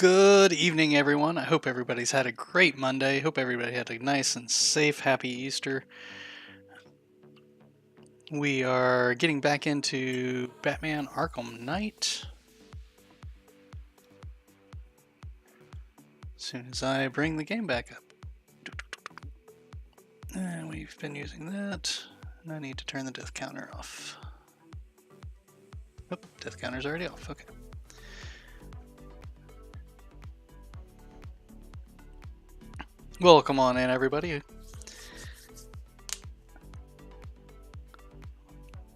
Good evening, everyone. I hope everybody's had a great Monday. Hope everybody had a nice and safe, happy Easter. We are getting back into Batman Arkham Knight. As soon as I bring the game back up. And we've been using that. And I need to turn the death counter off. Oh, death counter's already off. Okay. Welcome on in, everybody.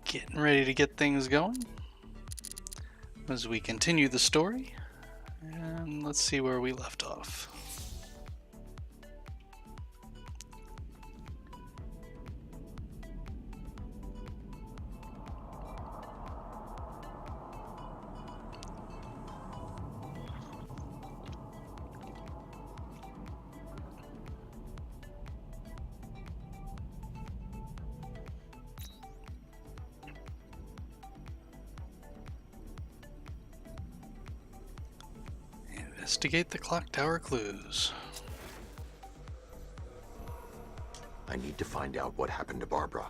Getting ready to get things going as we continue the story. And let's see where we left off. Investigate the clock tower clues. I need to find out what happened to Barbara.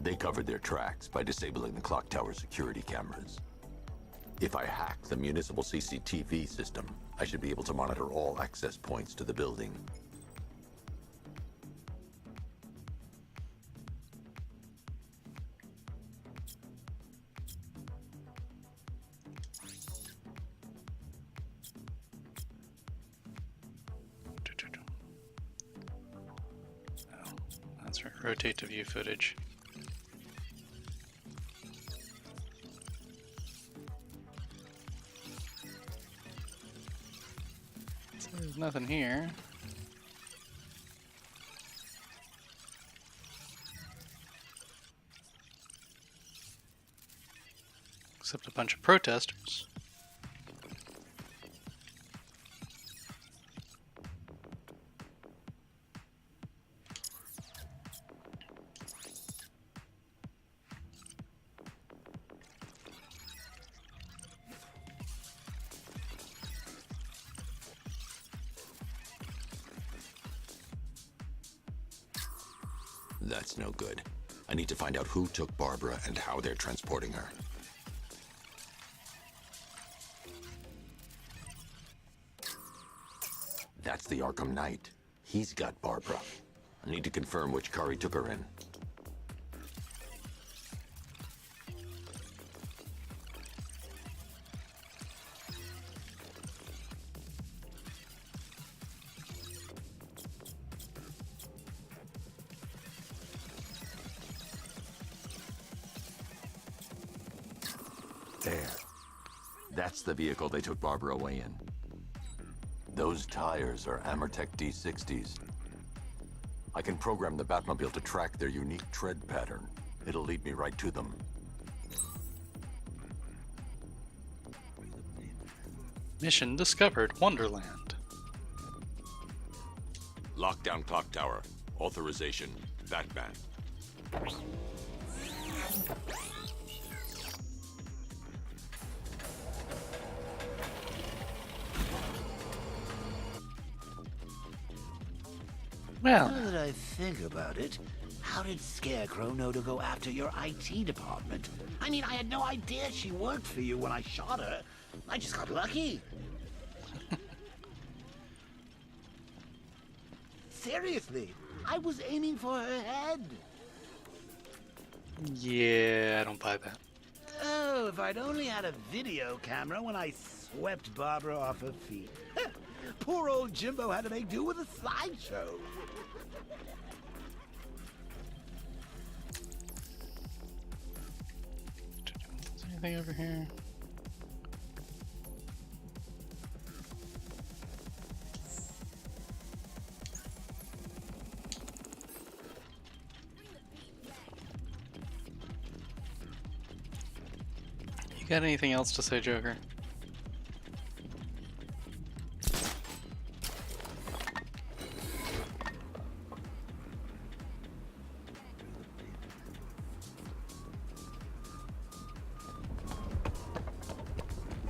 They covered their tracks by disabling the clock tower security cameras. If I hack the municipal CCTV system, I should be able to monitor all access points to the building. Rotate to view footage. There's nothing here. Except a bunch of protesters. That's no good. I need to find out who took Barbara and how they're transporting her. That's the Arkham Knight. He's got Barbara. I need to confirm which car he took her in. There. That's the vehicle they took Barbara away in. Those tires are Amertech D60s. I can program the Batmobile to track their unique tread pattern. It'll lead me right to them. Mission discovered, Wonderland. Lockdown clock tower. Authorization. Batman. Well, Now that I think about it, how did Scarecrow know to go after your IT department? I mean, I had no idea she worked for you when I shot her. I just got lucky. Seriously, I was aiming for her head. yeah, I don't buy that. Oh, if I'd only had a video camera when I swept Barbara off her feet. Poor old Jimbo had to make do with a slideshow. Is there anything over here? You got anything else to say, Joker?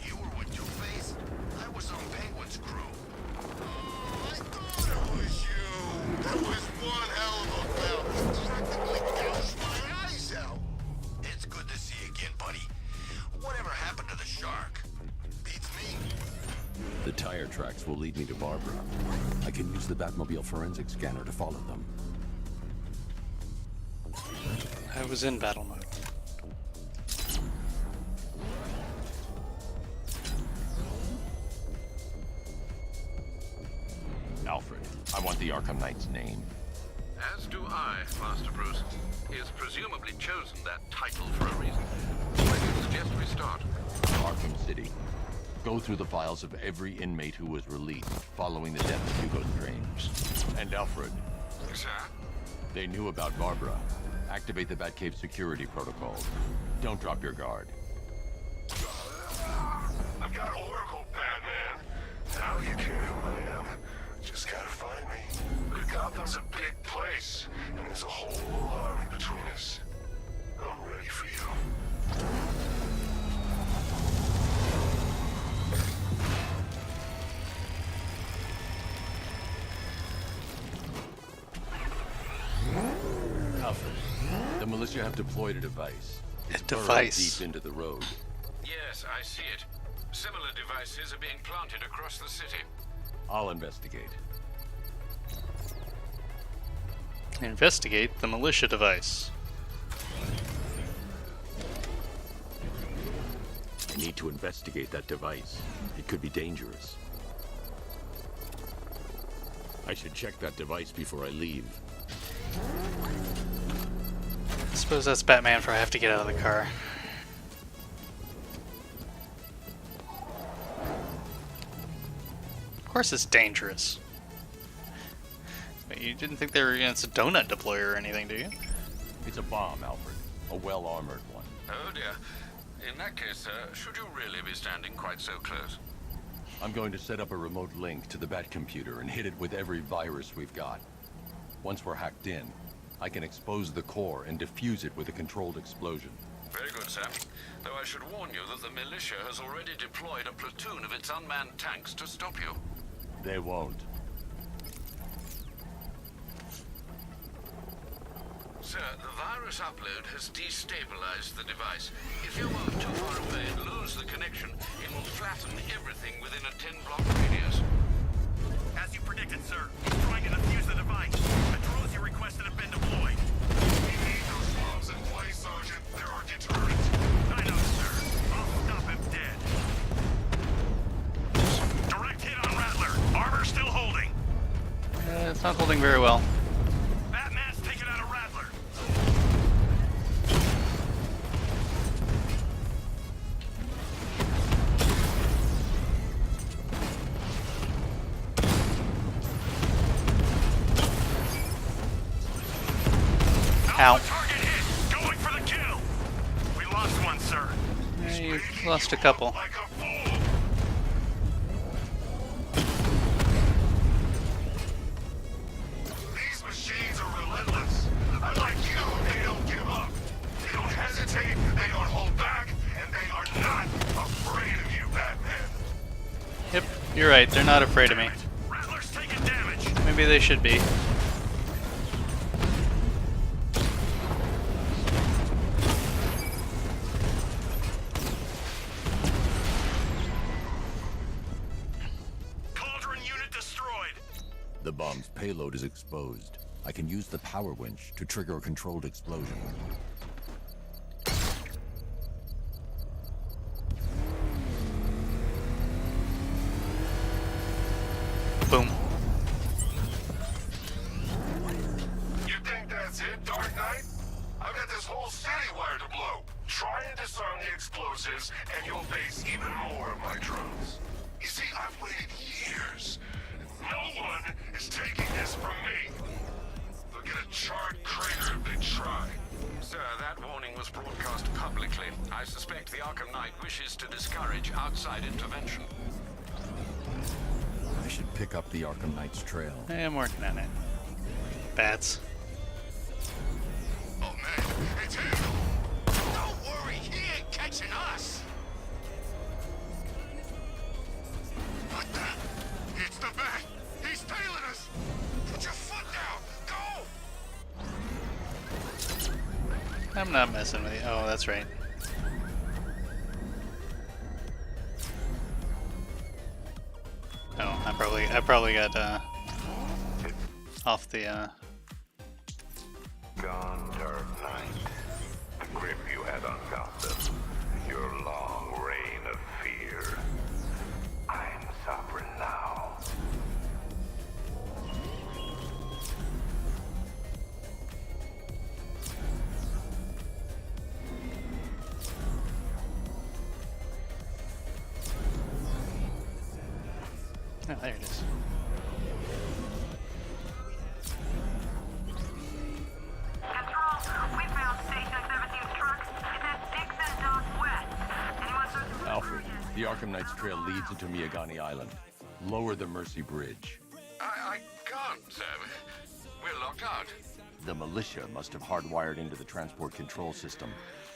You were with Two-Face? I was on Penguin's crew. Oh, I thought it was you. That was one hell of a bout. Practically gouged my eyes out. It's good to see you again, buddy. Whatever happened to the shark? Beats me. The tire tracks will lead me to Barbara. I can use the Batmobile forensic scanner to follow them. I was in battle mode. Alfred, I want the Arkham Knight's name. As do I, Master Bruce. He has presumably chosen that title for a reason. Where do you suggest we start? Arkham City. Go through the files of every inmate who was released following the death of Hugo Strange. And Alfred, Sir? they knew about Barbara. Activate the Batcave security protocol. Don't drop your guard. I've got Oracle, Batman. Now you care who I am. Just gotta find me. But Gotham's a big place, and there's a whole army between us. I'm ready for you. Alfred, the militia have deployed a device. It's burrowed device. deep into the road. Yes, I see it. Similar devices are being planted across the city. I'll investigate. Investigate the militia device. I need to investigate that device. It could be dangerous. I should check that device before I leave. I suppose that's Batman for I have to get out of the car. course it's dangerous. But you didn't think they were it's a donut deployer or anything, do you? It's a bomb, Alfred. A well-armored one. Oh dear. In that case, sir, should you really be standing quite so close? I'm going to set up a remote link to the Bat computer and hit it with every virus we've got. Once we're hacked in, I can expose the core and defuse it with a controlled explosion. Very good, sir. Though I should warn you that the militia has already deployed a platoon of its unmanned tanks to stop you. They won't. Sir, the virus upload has destabilized the device. If you move too far away and lose the connection, it will flatten everything within a 10-block radius. As you predicted, sir. He's trying to defuse the device. The drones you requested have been deployed. We need those bombs in place, Sergeant. They're our deterrent. I know, sir. I'll stop him dead. Direct hit on Rattler. Armor still holding. It's not holding very well. Batman's taken out a Rattler. Ow. Target hit. Going for the kill. We lost one, sir. Yeah, you lost a couple. Like a fool. These machines are relentless. Unlike you, they don't give up. They don't hesitate, they don't hold back, and they are not afraid of you, Batman. Yep, you're right. They're not afraid of me. Rattler's taking damage. Maybe they should be. Cauldron unit destroyed. The bomb's payload is exposed. I can use the power winch to trigger a controlled explosion. Boom. You think that's it, Dark Knight? I've got this whole city wired to blow. Try and disarm the explosives, and you'll face even more of my drones. You see, I've waited years. No one is taking this from me. They'll get a charred crater if they try. Sir, that warning was broadcast publicly. I suspect the Arkham Knight wishes to discourage outside intervention. I should pick up the Arkham Knight's trail. Hey, I'm working on it. Bats. Oh man, it's him! Don't worry, he ain't catching us! What the? It's the Bat! He's tailing us! Put your foot down! Go! I'm not messing with you. Oh, that's right. Oh, I probably got off the Gone, Dark Knight. The grip you had on Gotham. Your long reign of fear. I'm sovereign now. Oh, there it is. Control, we found Station 17's trucks. It's at Dixon Dock West. Anyone searching for Alfred, Bruges? the Arkham Knight's trail leads into Miagani Island. Lower the Mercy Bridge. I can't, sir. We're locked out. The militia must have hardwired into the transport control system.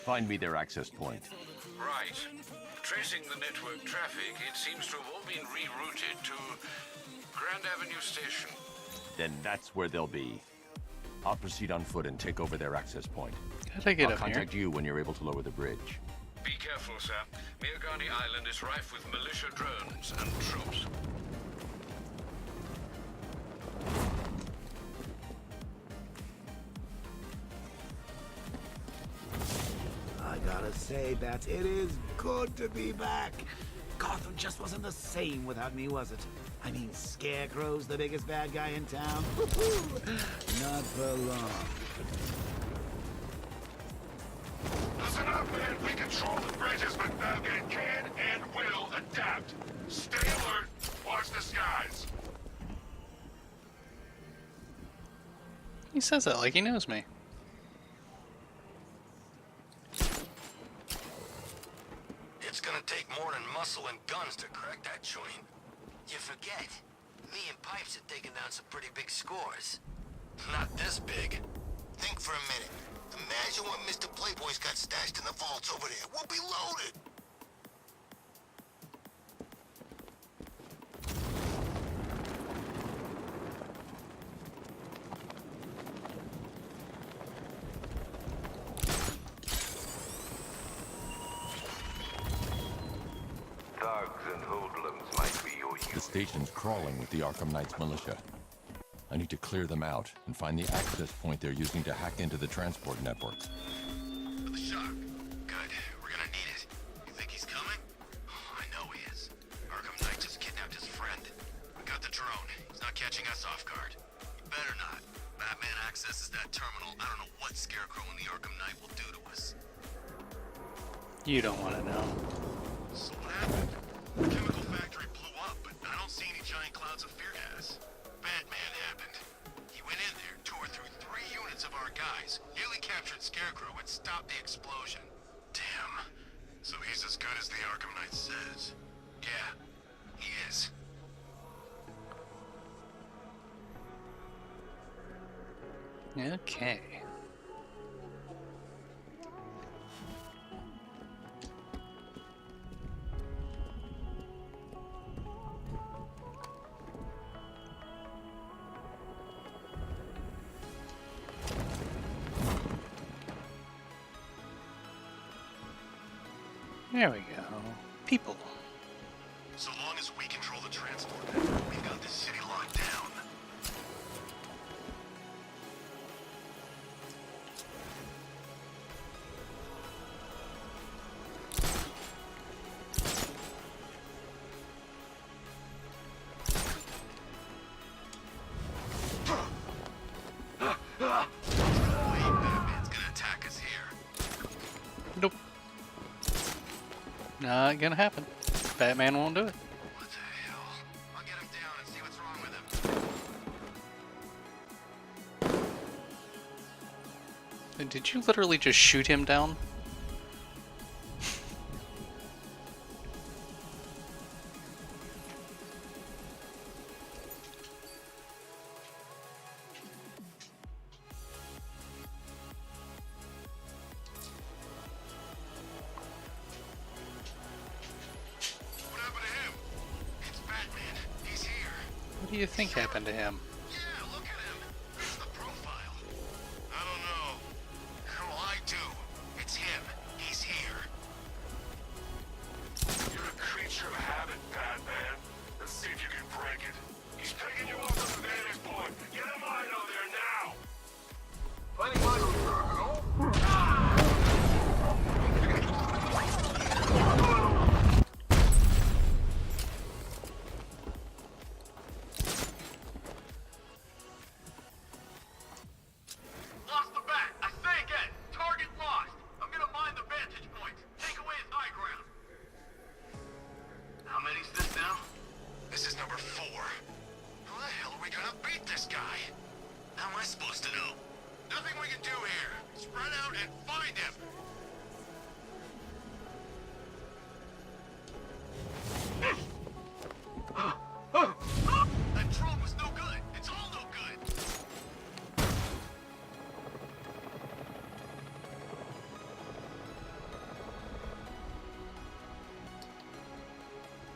Find me their access point. Right. Tracing the network traffic, it seems to have all been rerouted to Grand Avenue Station. Then that's where they'll be. I'll proceed on foot and take over their access point. How'd I get I'll up here? contact you when you're able to lower the bridge. Be careful, sir. Miagani Island is rife with militia drones and troops. I gotta say, Bats, it is good to be back. Gotham just wasn't the same without me, was it? I mean, Scarecrow's the biggest bad guy in town. Not for long. Listen up, man. We control the bridges, but Batman can and will adapt. Stay alert. Watch the skies. He says that like he knows me. It's gonna take more than muscle and guns to crack that joint. You forget. Me and Pipes have taken down some pretty big scores. Not this big. Think for a minute. Imagine what Mr. Playboy's got stashed in the vaults over there. We'll be loaded. Thugs and hoodlums might be your The station's crawling with the Arkham Knight's militia. I need to clear them out and find the access point they're using to hack into the transport network. For the shock. Good. We're gonna need it. You think he's coming? Oh, I know he is. Arkham Knight just kidnapped his friend. We got the drone. He's not catching us off guard. He better not. Batman accesses that terminal. I don't know what Scarecrow and the Arkham Knight will do to us. You don't want to know. So what happened? The chemical factory blew up, but I don't see any giant clouds of fear gas. Batman happened. He went in there, tore through 3 units of our guys, nearly captured Scarecrow, and stopped the explosion. Damn. So he's as good as the Arkham Knight says. Yeah, he is. Okay. There we go. People. So long as we control the transport network, we've got this city locked down. Batman's gonna attack us here. Nope. Not gonna happen. Batman won't do it. What the hell? I'll get him down and see what's wrong with him. Did you literally just shoot him down? What happened to him? It's Batman. He's here. What do you think happened to him? Yeah, look at him. That's the profile. I don't know. Well, I do. It's him. He's here. You're a creature of habit, Batman. Let's see if you can break it. He's taking you off the vantage point. Get him out of there now! Fighting Michael, Lost the bat. I say again. Target lost. I'm gonna mine the vantage point. Take away his high ground. How many's this now? This is number 4. How the hell are we gonna beat this guy? How am I supposed to know? Nothing we can do here. Spread out and find him. That drone was no good. It's all no good.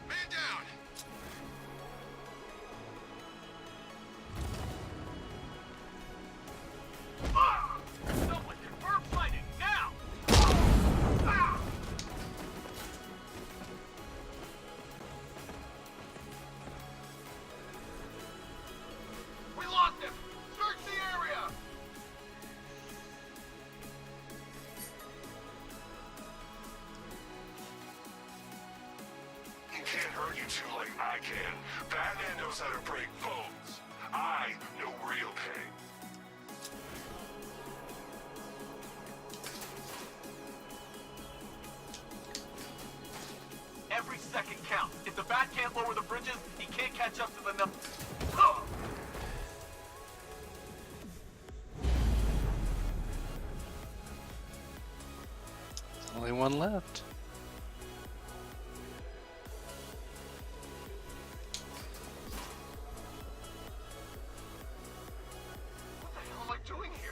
Man down! Someone confirm fighting, now! We lost him! Search the area! he can't hurt you two like I can. Batman knows how to break bones. I know real pain. Every second counts. If the bat can't lower the bridges, he can't catch up to the number. Only one left. What the hell am I doing here?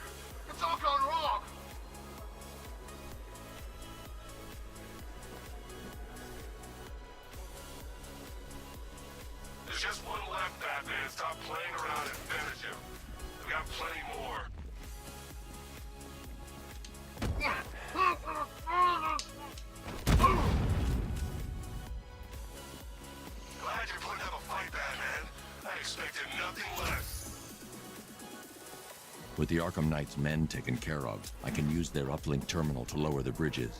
It's all gone wrong! There's just one left, Batman. Stop playing around and finish him. We got plenty more. Glad you're putting up a fight, Batman. I expected nothing less. With the Arkham Knight's men taken care of, I can use their uplink terminal to lower the bridges.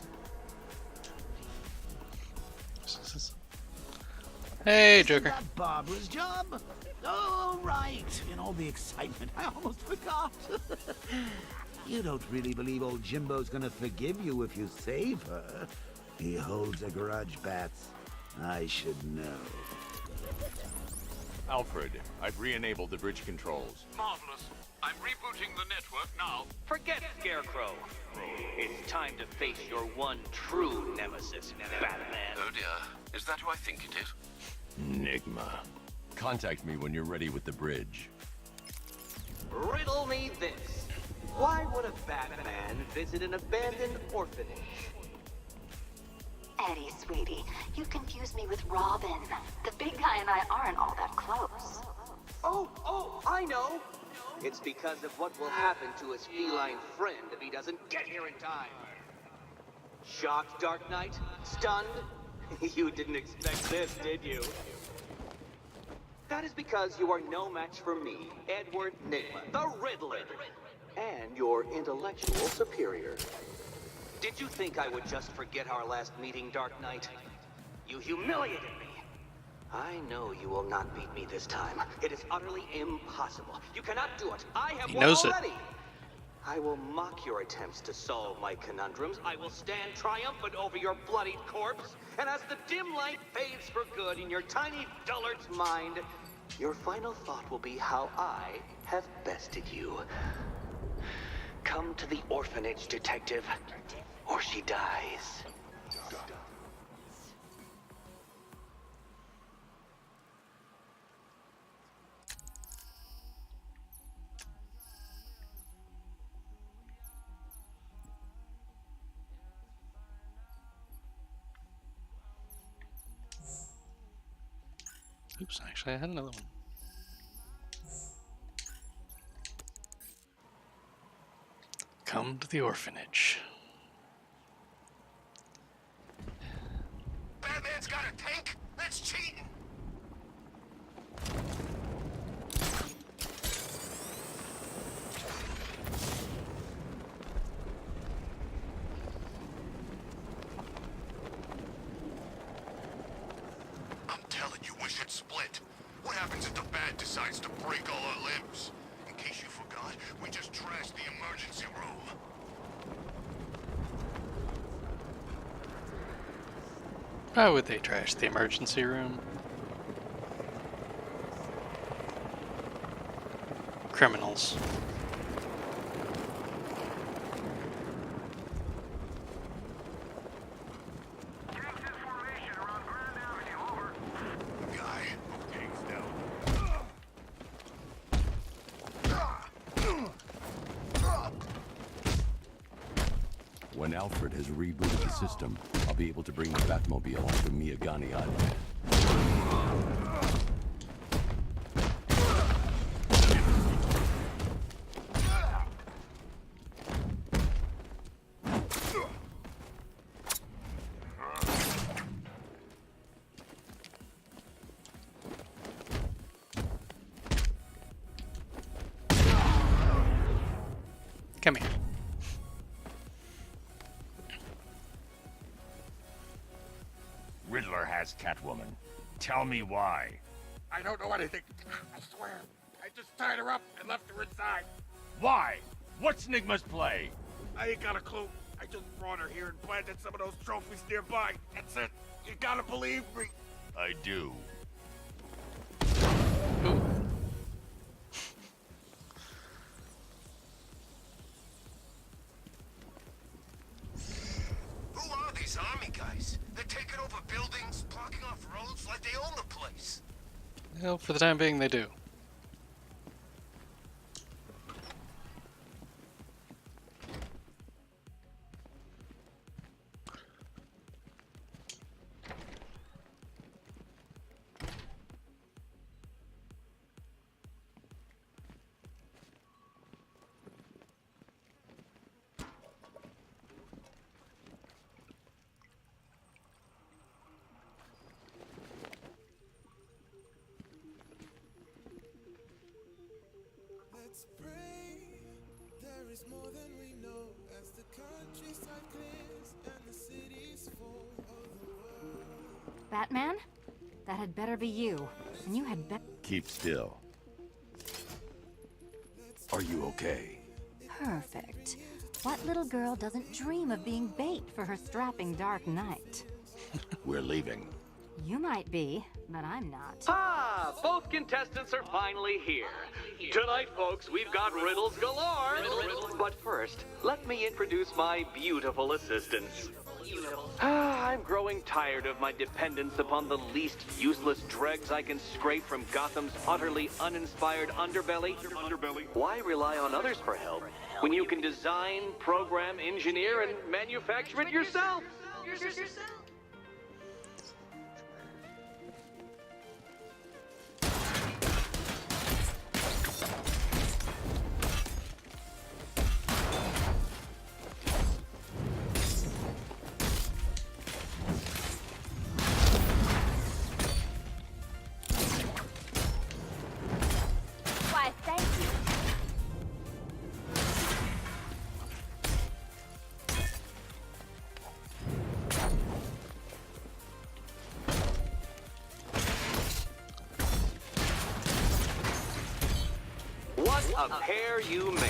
Hey, Joker. Isn't that Barbara's job? Oh, right. In all the excitement, I almost forgot. You don't really believe old Jimbo's gonna forgive you if you save her. He holds a grudge, Bats. I should know. Alfred, I've re-enabled the bridge controls. Marvelous. I'm rebooting the network now. Forget Scarecrow. It's time to face your one true nemesis, Batman. Oh dear. Is that who I think it is? Enigma. Contact me when you're ready with the bridge. Riddle me this. Why would a Batman visit an abandoned orphanage? Eddie, sweetie, you confuse me with Robin. The big guy and I aren't all that close. Oh, I know. It's because of what will happen to his feline friend if he doesn't get here in time. Shocked, Dark Knight? Stunned? You didn't expect this, did you? That is because you are no match for me, Edward Nigma, the Riddler, and your intellectual superior. Did you think I would just forget our last meeting, Dark Knight? You humiliated me. I know you will not beat me this time. It is utterly impossible. You cannot do it. I have won already. I will mock your attempts to solve my conundrums. I will stand triumphant over your bloodied corpse. And as the dim light fades for good in your tiny dullard's mind, your final thought will be how I have bested you. Come to the orphanage, detective, or she dies. Oops, actually I had another one. Come to the orphanage. Batman's got a tank? That's cheating! I'm telling you, we should split. What happens if the Bat decides to break all our limbs? In case you forgot, we just trashed the emergency room. Why would they trash the emergency room? Criminals. Guy, tanks down. When Alfred has rebooted the system, I'll be able to bring the Batmobile onto Miyagani Island. Come here. Riddler has Catwoman. Tell me why. I don't know anything. I swear. I just tied her up and left her inside. Why? What's Nigma's play? I ain't got a clue. I just brought her here and planted some of those trophies nearby. That's it. You gotta believe me. I do. Who Looks like they own the place. Well, for the time being, they do. Let's pray there is more than we know as the countryside clears and the city's full of the world. Batman? That had better be you. And you had better... Keep still. Are you okay? Perfect. What little girl doesn't dream of being bait for her strapping Dark Knight? We're leaving. You might be, but I'm not. Ah, both contestants are finally here. Tonight, folks, we've got riddles galore. But first, let me introduce my beautiful assistants. I'm growing tired of my dependence upon the least useless dregs I can scrape from Gotham's utterly uninspired underbelly. Why rely on others for help when you can design, program, engineer, and manufacture it yourself? Why, thank you. What a pair you made.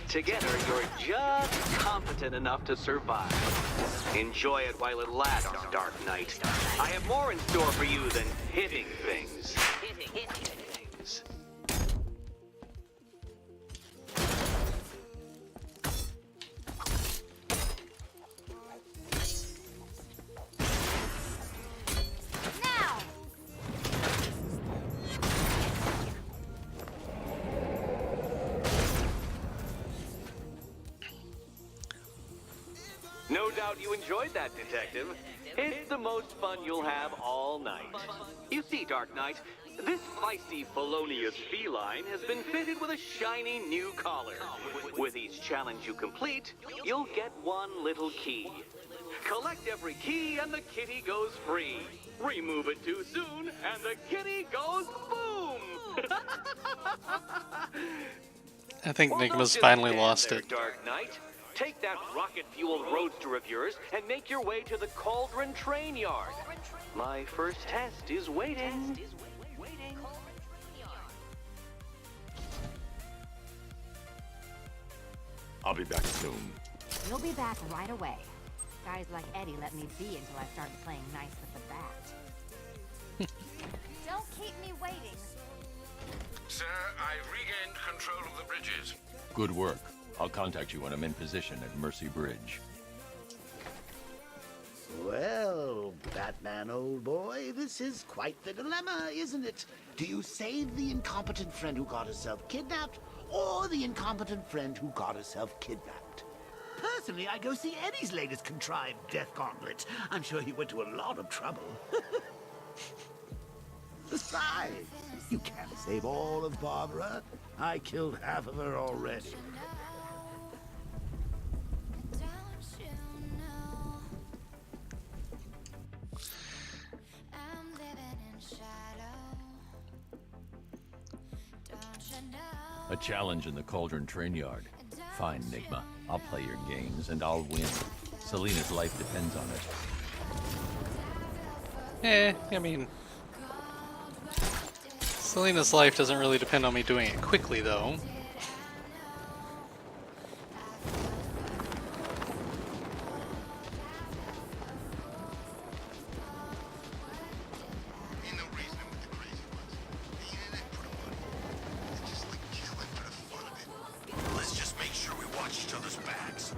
Together, you're just competent enough to survive. Enjoy it while it lasts, Dark Knight. I have more in store for you than hitting things. Now! No doubt you enjoyed that, Detective. It's the most fun you'll have all night. You see, Dark Knight, this feisty, felonious feline has been fitted with a shiny new collar. With each challenge you complete, you'll get one little key. Collect every key and the kitty goes free. Remove it too soon and the kitty goes boom! I think Well, Nigma's don't finally stand lost there, it. Dark Knight. Take that rocket-fueled roadster of yours and make your way to the Cauldron Train Yard. My first test is waiting. I'll be back soon. You'll be back right away. Guys like Eddie let me be until I started playing nice with the bat. Don't keep me waiting. Sir, I've regained control of the bridges. Good work. I'll contact you when I'm in position at Mercy Bridge. Well, Batman, old boy, this is quite the dilemma, isn't it? Do you save the incompetent friend who got herself kidnapped, or the incompetent friend who got herself kidnapped? Personally, I go see Eddie's latest contrived death gauntlet. I'm sure he went to a lot of trouble. Besides, you can't save all of Barbara. I killed half of her already. A challenge in the Cauldron Train Yard. Fine, Nigma. I'll play your games, and I'll win. Selina's life depends on it. I mean... Selena's life doesn't really depend on me doing it quickly, though. Ain't no reasoning with the crazy ones. They ain't in it for the money. It's just like killing for the fun of it. Let's just make sure we watch each other's backs.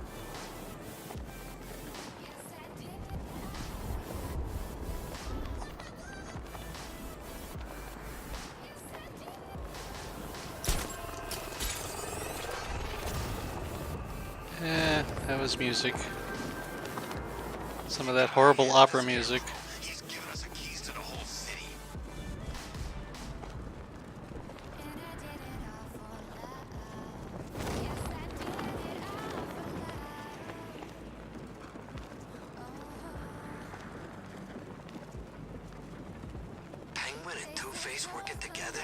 That was music. Some of that horrible opera music. He's given us the keys to the whole city. Penguin and Two-Face working together?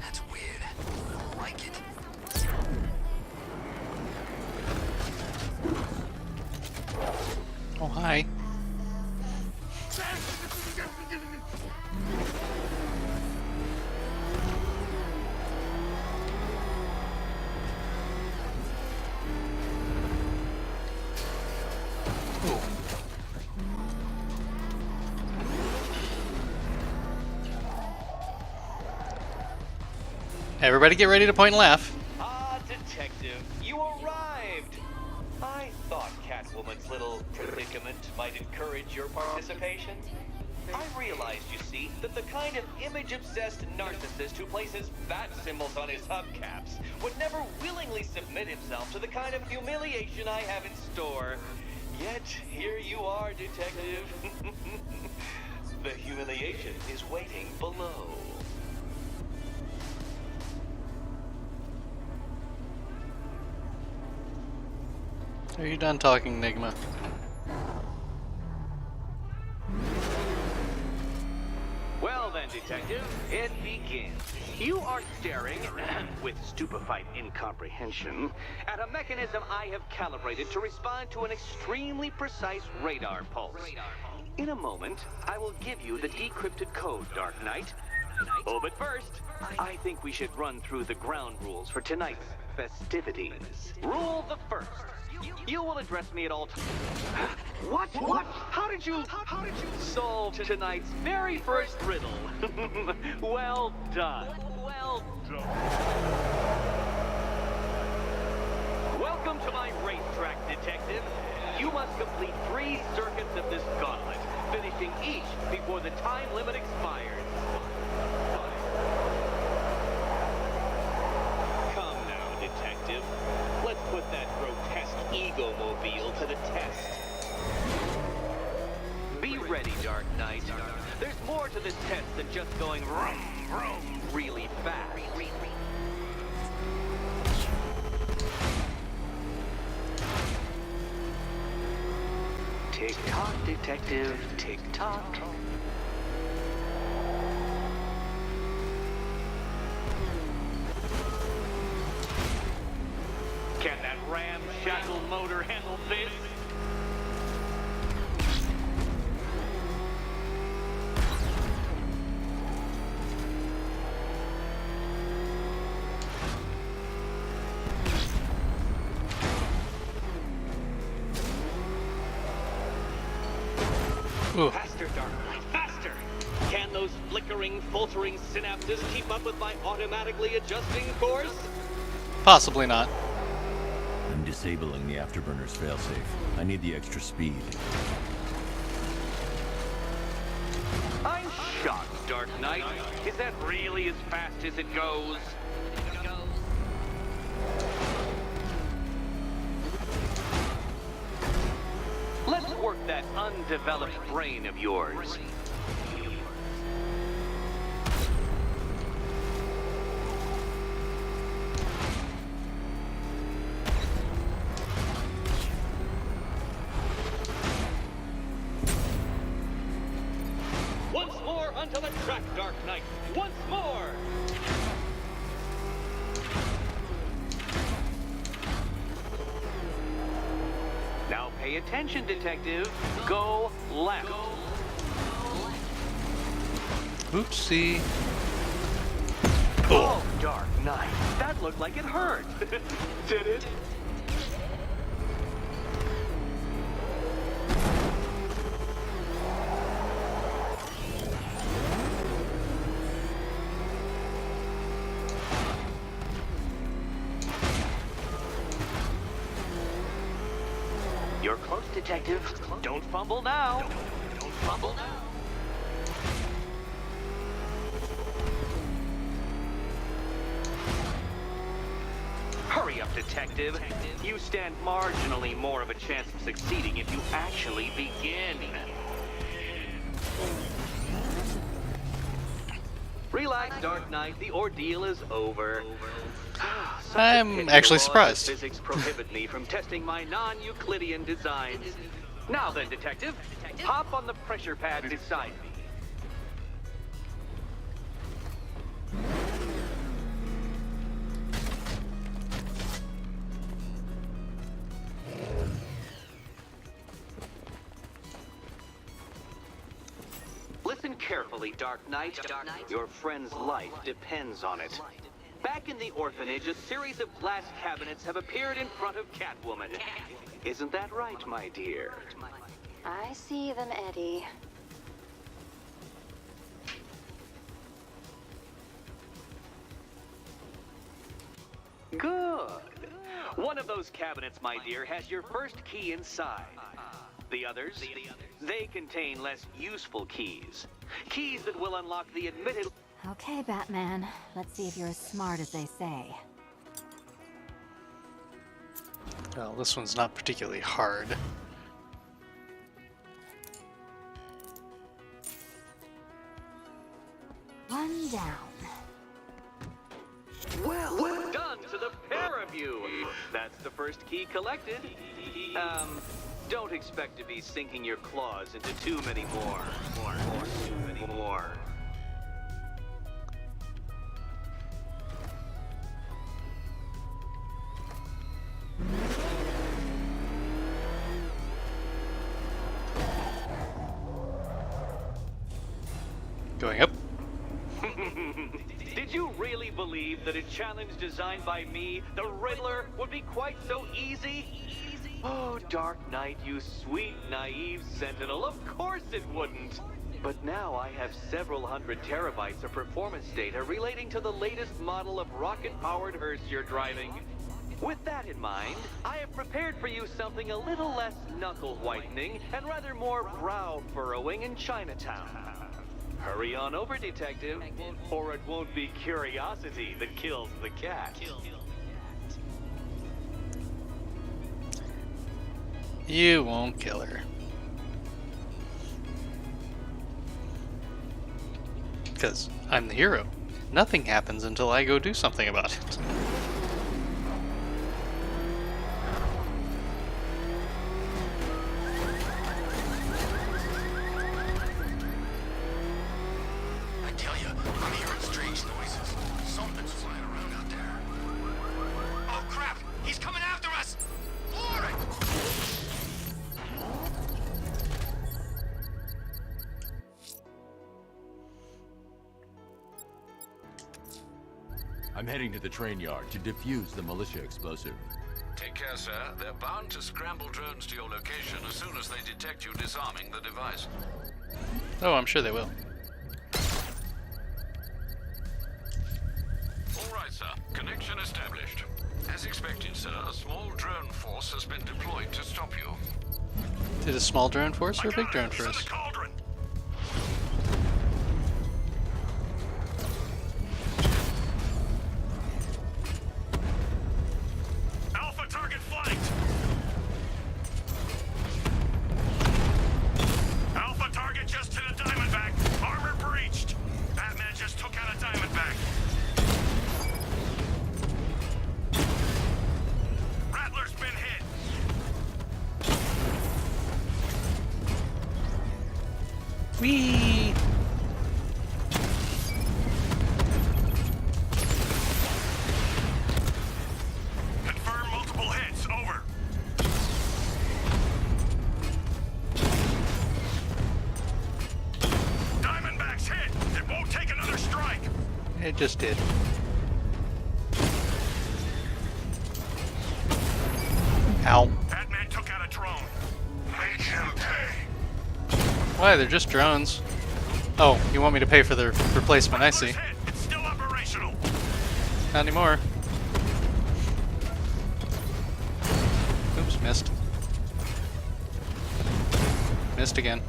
That's weird. I don't like it. Oh, hi. Ooh. Everybody get ready to point and laugh. Ah, Detective, you arrived! I thought Catwoman's little predicament might encourage your participation. I realized, you see, that the kind of image-obsessed narcissist who places bat symbols on his hubcaps would never willingly submit himself to the kind of humiliation I have in store. Yet, here you are, Detective. The humiliation is waiting below. Are you done talking, Nigma? Well then, Detective, it begins. You are staring, with stupefied incomprehension, at a mechanism I have calibrated to respond to an extremely precise radar pulse. In a moment, I will give you the decrypted code, Dark Knight. Oh, but first, I think we should run through the ground rules for tonight's festivities. Rule the first. You will address me at all times. What? How did you solve tonight's very first riddle? Well done. Welcome to my racetrack, Detective. You must complete 3 circuits of this gauntlet, finishing each before the time limit expires. Come now, Detective. Let's put that grotesque ego-mobile to the test. Be ready, Dark Knight. There's more to this test than just going vroom, vroom really fast. Tick-tock, Detective, tick-tock. Can that ramshackle motor handle this? Ooh. Faster, Dark Knight, faster! Can those flickering, faltering synapses keep up with my automatically adjusting course? Possibly not. I'm disabling the afterburner's failsafe. I need the extra speed. I'm shocked, Dark Knight. Is that really as fast as it goes? Let's work that undeveloped brain of yours. Once more onto the track, Dark Knight. Once more! Now pay attention, Detective. Go left. Oopsie. Oh, Dark Knight. That looked like it hurt. Did it? You're close, Detective. Don't fumble now. Don't fumble now. Hurry up, detective. You stand marginally more of a chance of succeeding if you actually begin. Relax, Dark Knight. The ordeal is over. Such a I'm pity actually the laws of surprised. Physics prohibit me from testing my non-Euclidean designs. Now then, detective, hop on the pressure pad beside me. Listen carefully, Dark Knight. Your friend's life depends on it. Back in the orphanage, a series of glass cabinets have appeared in front of Catwoman. Isn't that right, my dear? I see them, Eddie. Good. One of those cabinets, my dear, has your first key inside. The others, they contain less useful keys. Keys that will unlock the admitted... Okay, Batman. Let's see if you're as smart as they say. Well, this one's not particularly hard. One down. Well done to the pair of you. That's the first key collected. Don't expect to be sinking your claws into too many more. Going up. Did you really believe that a challenge designed by me, the Riddler, would be quite so easy? Oh, Dark Knight, you sweet, naive sentinel, of course it wouldn't. But now I have several hundred terabytes of performance data relating to the latest model of rocket-powered hearse you're driving. With that in mind, I have prepared for you something a little less knuckle-whitening and rather more brow-furrowing in Chinatown. Hurry on over, detective, or it won't be curiosity that kills the cat. You won't kill her. Because I'm the hero. Nothing happens until I go do something about it. I tell you, I'm hearing strange noises. Something's flying around out there. Oh crap! He's coming after us! Glory! I'm heading to the train yard to defuse the militia explosive. Take care, sir. They're bound to scramble drones to your location as soon as they detect you disarming the device. Oh, I'm sure they will. All right, sir. Connection established. As expected, sir, a small drone force has been deployed to stop you. Did a small drone force or a big drone He's in force? the cauldron! Alpha target flanked! Alpha target just hit a Diamondback. Armor breached. Batman just took out a Diamondback. Rattler's been hit. Whee! Confirm multiple hits. Over. Diamondback's hit. It won't take another strike. It just did. Ow. Batman took out a drone. Make him pay. Why? They're just drones. Oh, you want me to pay for the replacement? I see. Hit. It's still operational. Not anymore. Oops, missed. Missed again.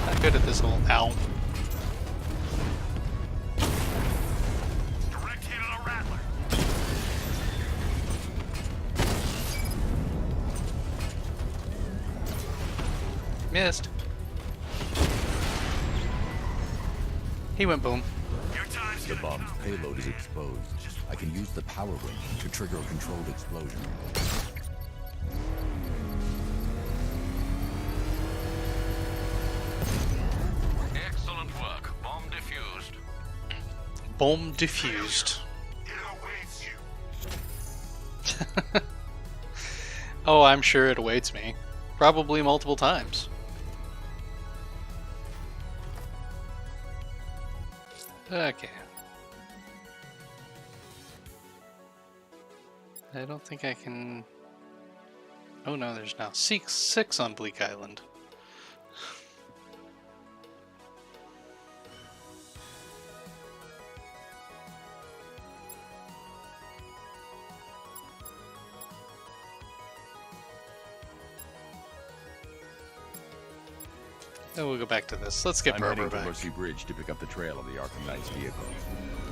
Not good at this whole ow. Direct hit on a Rattler. Missed. He went boom. The bomb's payload is exposed. I can use the power wing to trigger a controlled explosion. Excellent work. Bomb defused. Bomb diffused. It awaits you. Oh, I'm sure it awaits me. Probably multiple times. Okay. I don't think I can... Oh no, there's now six on Bleak Island. Oh, we'll go back to this. Let's get I'm Barbara heading to back. Mercy Bridge to pick up the trail of the Arkham Knight's vehicle.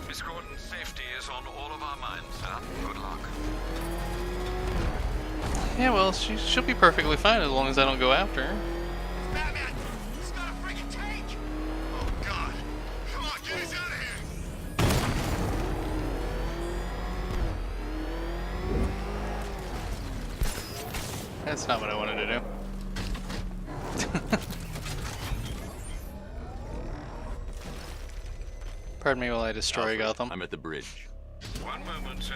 Miss Gordon's safety is on all of our minds, sir. Good luck. Yeah, well, she'll be perfectly fine as long as I don't go after her. Batman! He's got a freaking tank! Oh god! Come on, get us out of here! That's not what I wanted to do. Pardon me while I destroy Gotham. I'm at the bridge. One moment, sir.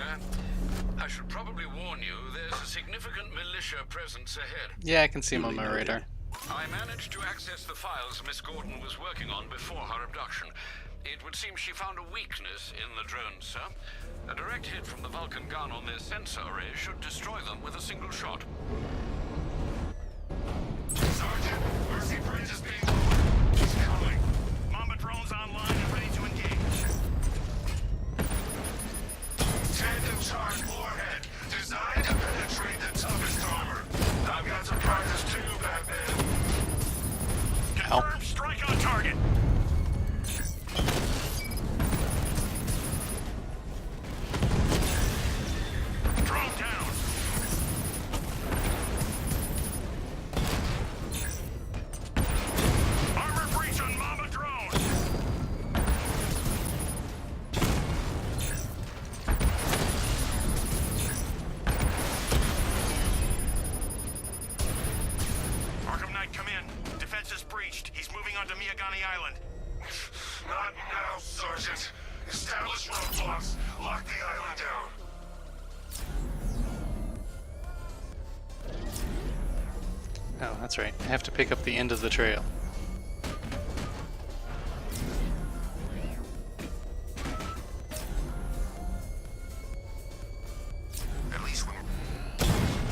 I should probably warn you, there's a significant militia presence ahead. Yeah, I can see him on my radar. I managed to access the files Miss Gordon was working on before her abduction. It would seem she found a weakness in the drones, sir. A direct hit from the Vulcan gun on their sensor array should destroy them with a single shot. Sergeant, Mercy Bridge is being lowered. He's coming. Mamba drones online and ready to engage. Tandem charge warhead, designed to penetrate the toughest armor. I've got some prizes too, Batman. Confirm strike on target. Drone down. Armor breach on Mamba drone. Arkham Knight, come in. Defense is breached. He's moving onto Miyagani Island. Not now, Sergeant. Establish roadblocks. Lock the island down. Oh, that's right. I have to pick up the end of the trail. At least when...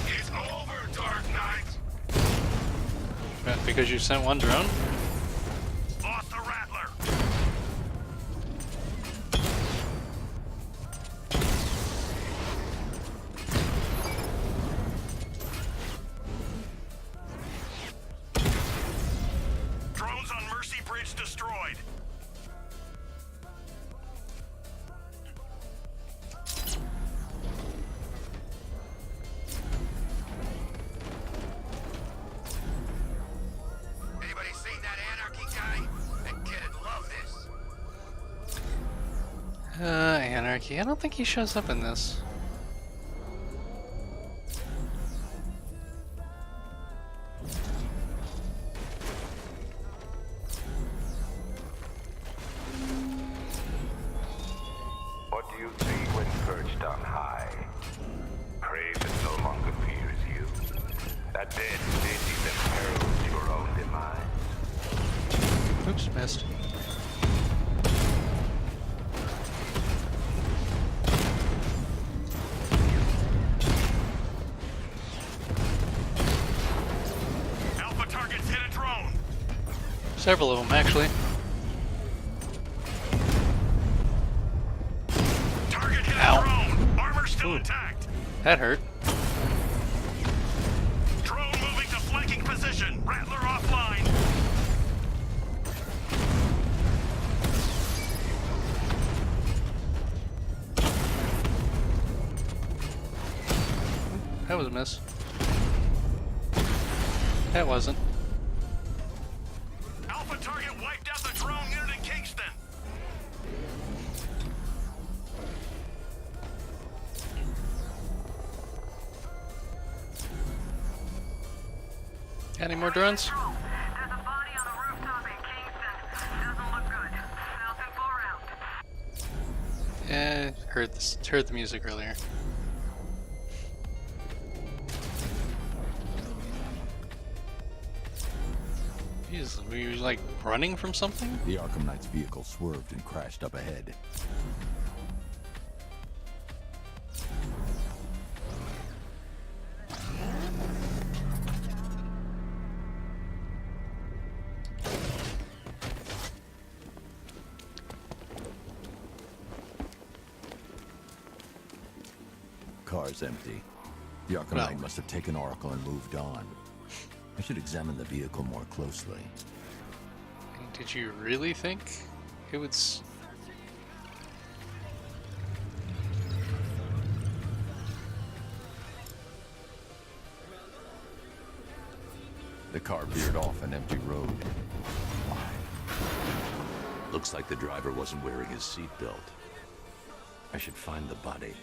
It's over, Dark Knight! Because you sent one drone? Lost the Rattler! Drones on Mercy Bridge destroyed. Anybody seen that anarchy guy? That kid'd love this. Anarchy. I don't think he shows up in this. What do you see when perched on high? Prey that no longer fears you. That dead city that heralds your own demise. Oops, missed. Alpha targets hit a drone. Several of them, actually. Target hit Ow. a drone. Armor still Ooh. intact. That hurt. Drone moving to flanking position. Rattler offline. That was a miss. That wasn't. Any more drones? There's a body on a rooftop in Kingston. Doesn't look good. South and 4 out. Yeah, heard the music earlier. Jeez, were you like running from something? The Arkham Knight's vehicle swerved and crashed up ahead. Car's empty. The Arkham Well. Knight must have taken Oracle and moved on. I should examine the vehicle more closely. Did you really think it would? The car veered off an empty road. Looks like the driver wasn't wearing his seatbelt. I should find the body.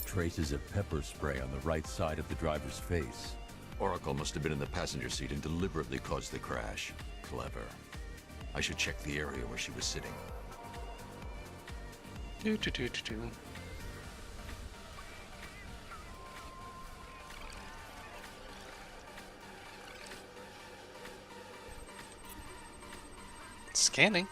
Traces of pepper spray on the right side of the driver's face. Oracle must have been in the passenger seat and deliberately caused the crash. Clever. I should check the area where she was sitting. Do. Scanning.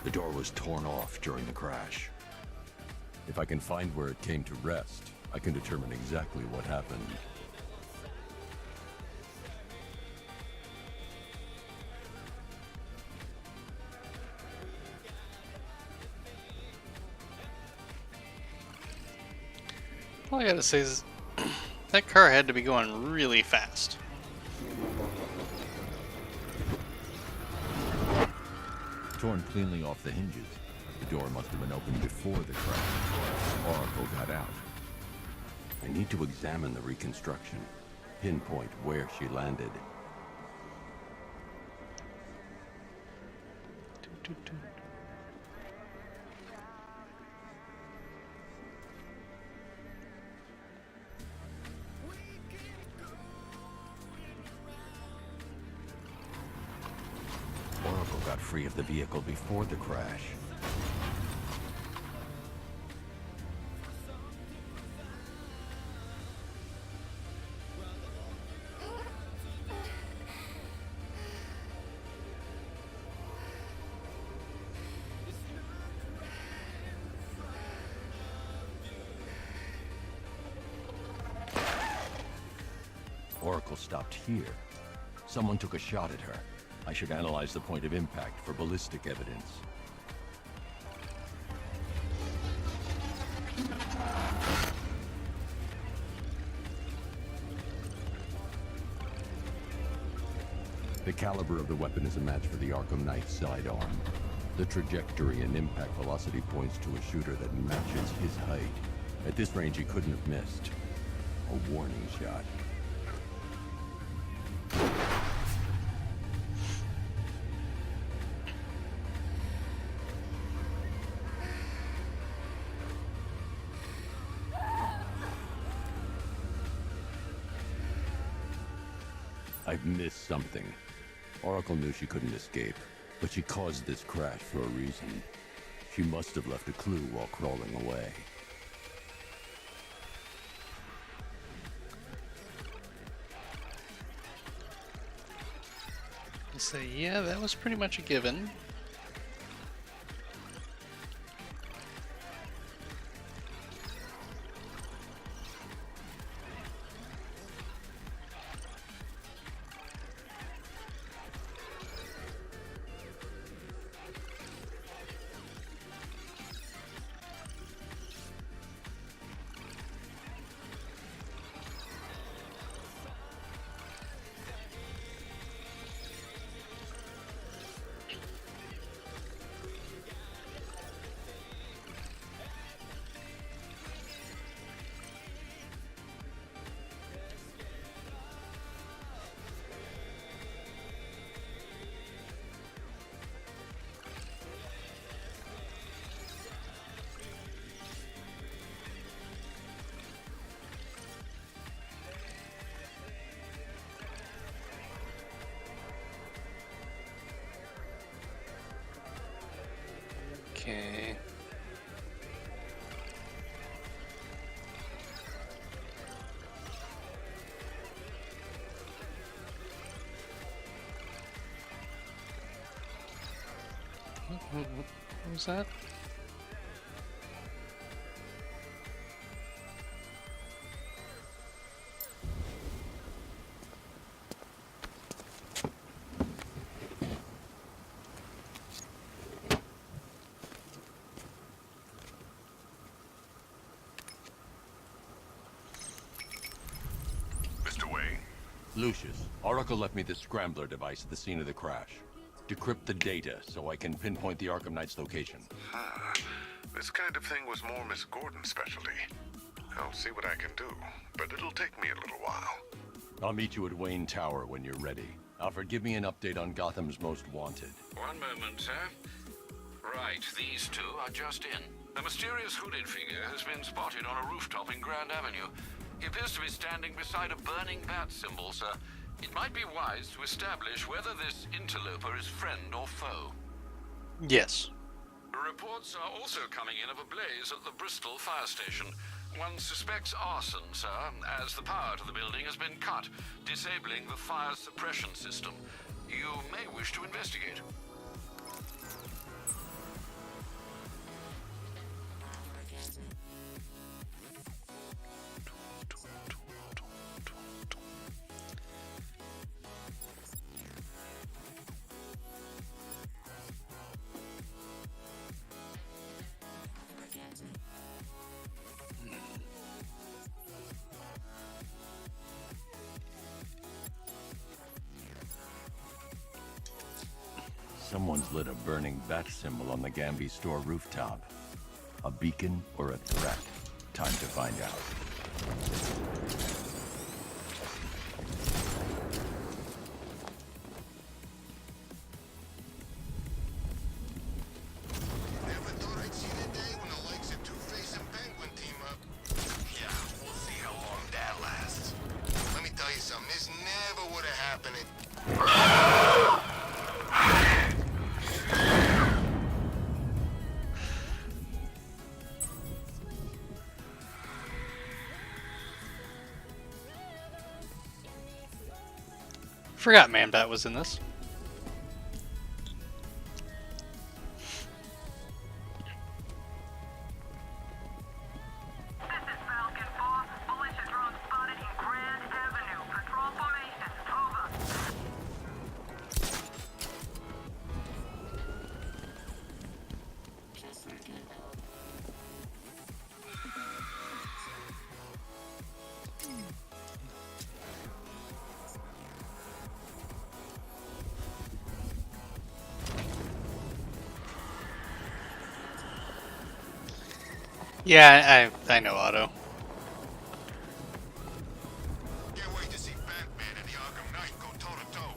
The door was torn off during the crash. If I can find where it came to rest, I can determine exactly what happened. All I gotta say is that car had to be going really fast. Torn cleanly off the hinges. The door must have been opened before the crash. Oracle got out. I need to examine the reconstruction, pinpoint where she landed. Oracle got free of the vehicle before the crash. Oracle stopped here. Someone took a shot at her. I should analyze the point of impact for ballistic evidence. The caliber of the weapon is a match for the Arkham Knight's sidearm. The trajectory and impact velocity points to a shooter that matches his height. At this range, he couldn't have missed. A warning shot. I've missed something. Oracle knew she couldn't escape, but she caused this crash for a reason. She must have left a clue while crawling away. I'll say, yeah, that was pretty much a given. Okay. What was that? Mr. Wayne? Lucius, Oracle left me the scrambler device at the scene of the crash. Decrypt the data so I can pinpoint the Arkham Knight's location. This kind of thing was more Miss Gordon's specialty. I'll see what I can do, but it'll take me a little while. I'll meet you at Wayne Tower when you're ready. Alfred, give me an update on Gotham's Most Wanted. One moment, sir. Right, these two are just in. A mysterious hooded figure has been spotted on a rooftop in Grand Avenue. He appears to be standing beside a burning bat symbol, sir. It might be wise to establish whether this interloper is friend or foe. Yes. Reports are also coming in of a blaze at the Bristol fire station. One suspects arson, sir, as the power to the building has been cut, disabling the fire suppression system. You may wish to investigate. Someone's lit a burning bat symbol on the Gamby store rooftop. A beacon or a threat? Time to find out. Never thought I'd see the day when the likes of Two-Face and Penguin team up. Yeah, we'll see how long that lasts. Let me tell you something, this never would have happened. Forgot Man-Bat was in this. This is Falcon 4. Militia drone spotted in Grand Avenue. Patrol formation. Over. Yeah, I know Otto. Can't wait to see Batman and the Arkham Knight go toe-to-toe.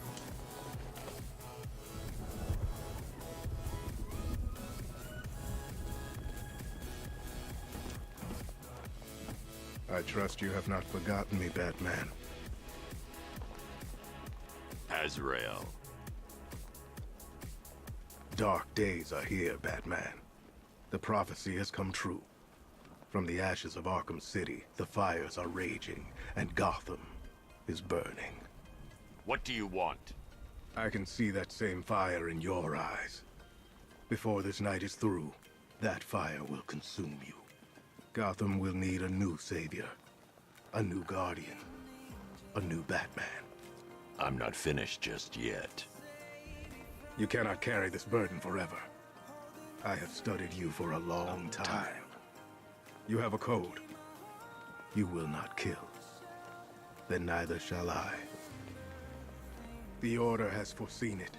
I trust you have not forgotten me, Batman. Azrael. Dark days are here, Batman. The prophecy has come true. From the ashes of Arkham City, the fires are raging, and Gotham is burning. What do you want? I can see that same fire in your eyes. Before this night is through, that fire will consume you. Gotham will need a new savior, a new guardian, a new Batman. I'm not finished just yet. You cannot carry this burden forever. I have studied you for a long time. You have a code. You will not kill. Then neither shall I. The Order has foreseen it.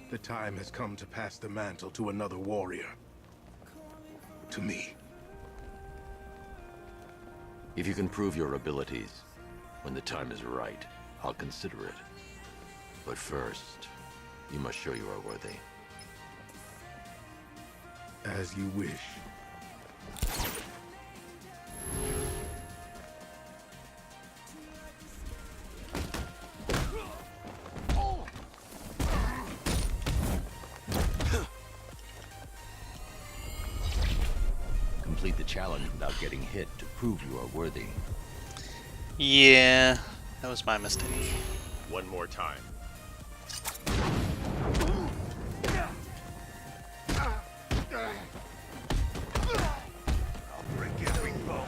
The time has come to pass the mantle to another warrior. To me. If you can prove your abilities, when the time is right, I'll consider it. But first, you must show you are worthy. As you wish. Complete the challenge without getting hit to prove you are worthy. Yeah, that was my mistake. One more time. I'll break every bone.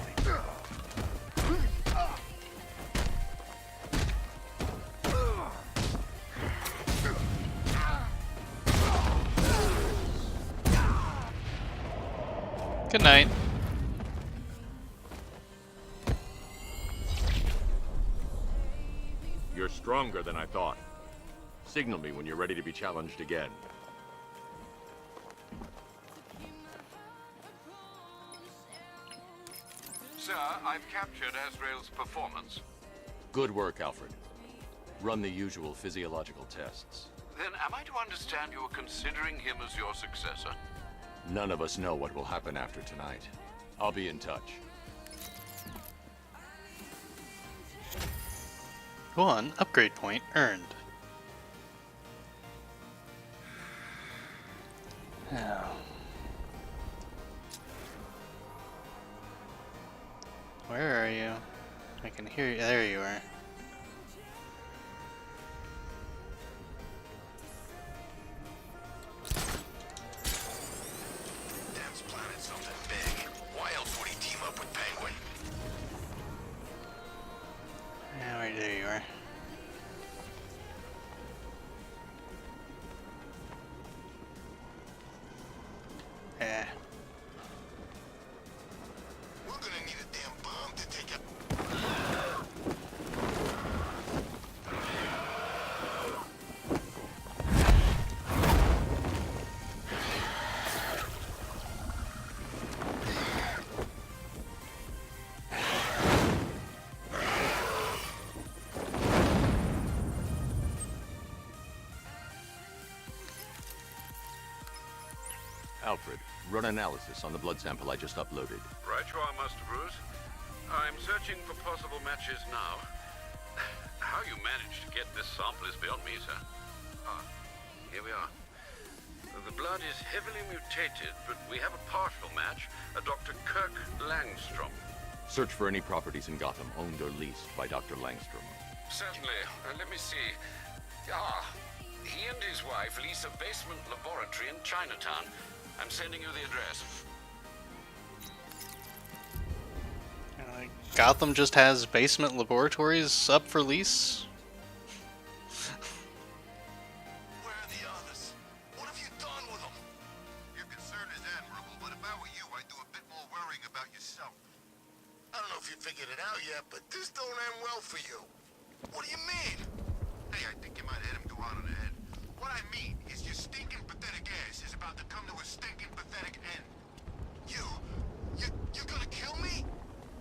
Good night. You're stronger than I thought. Signal me when you're ready to be challenged again. Sir, I've captured Azrael's performance. Good work, Alfred. Run the usual physiological tests. Then am I to understand you're considering him as your successor? None of us know what will happen after tonight. I'll be in touch. 1 upgrade point earned. Oh. Where are you? I can hear you. There you are. Dam's planted something big. Why else would he team up with Penguin? Yeah, right there you are. Yeah. We're gonna need a damn bomb to take out. Alfred, run analysis on the blood sample I just uploaded. Right you are, Master Bruce. I'm searching for possible matches now. How you managed to get this sample is beyond me, sir. Ah, here we are. The blood is heavily mutated, but we have a partial match, a Dr. Kirk Langstrom. Search for any properties in Gotham owned or leased by Dr. Langstrom. Certainly. Let me see. Ah, he and his wife lease a basement laboratory in Chinatown. I'm sending you the address. Gotham just has basement laboratories up for lease? Where are the others? What have you done with them? Your concern is admirable, but if I were you, I'd do a bit more worrying about yourself. I don't know if you figured it out yet, but this don't end well for you. What do you mean? Hey, I think you might hit him too hard on the head. What I mean is your stinking pathetic ass is about to come to a stinking pathetic end. You're gonna kill me?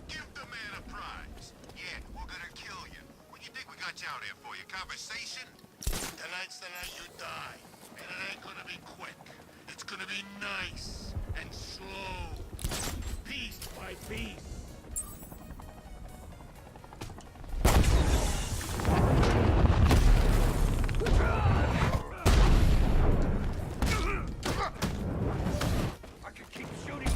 Give the man a prize. Yeah, we're gonna kill you. What do you think we got you out here for? Your conversation? Tonight's the night you die. And it ain't gonna be quick. It's gonna be nice and slow. Piece by piece. I can keep shooting.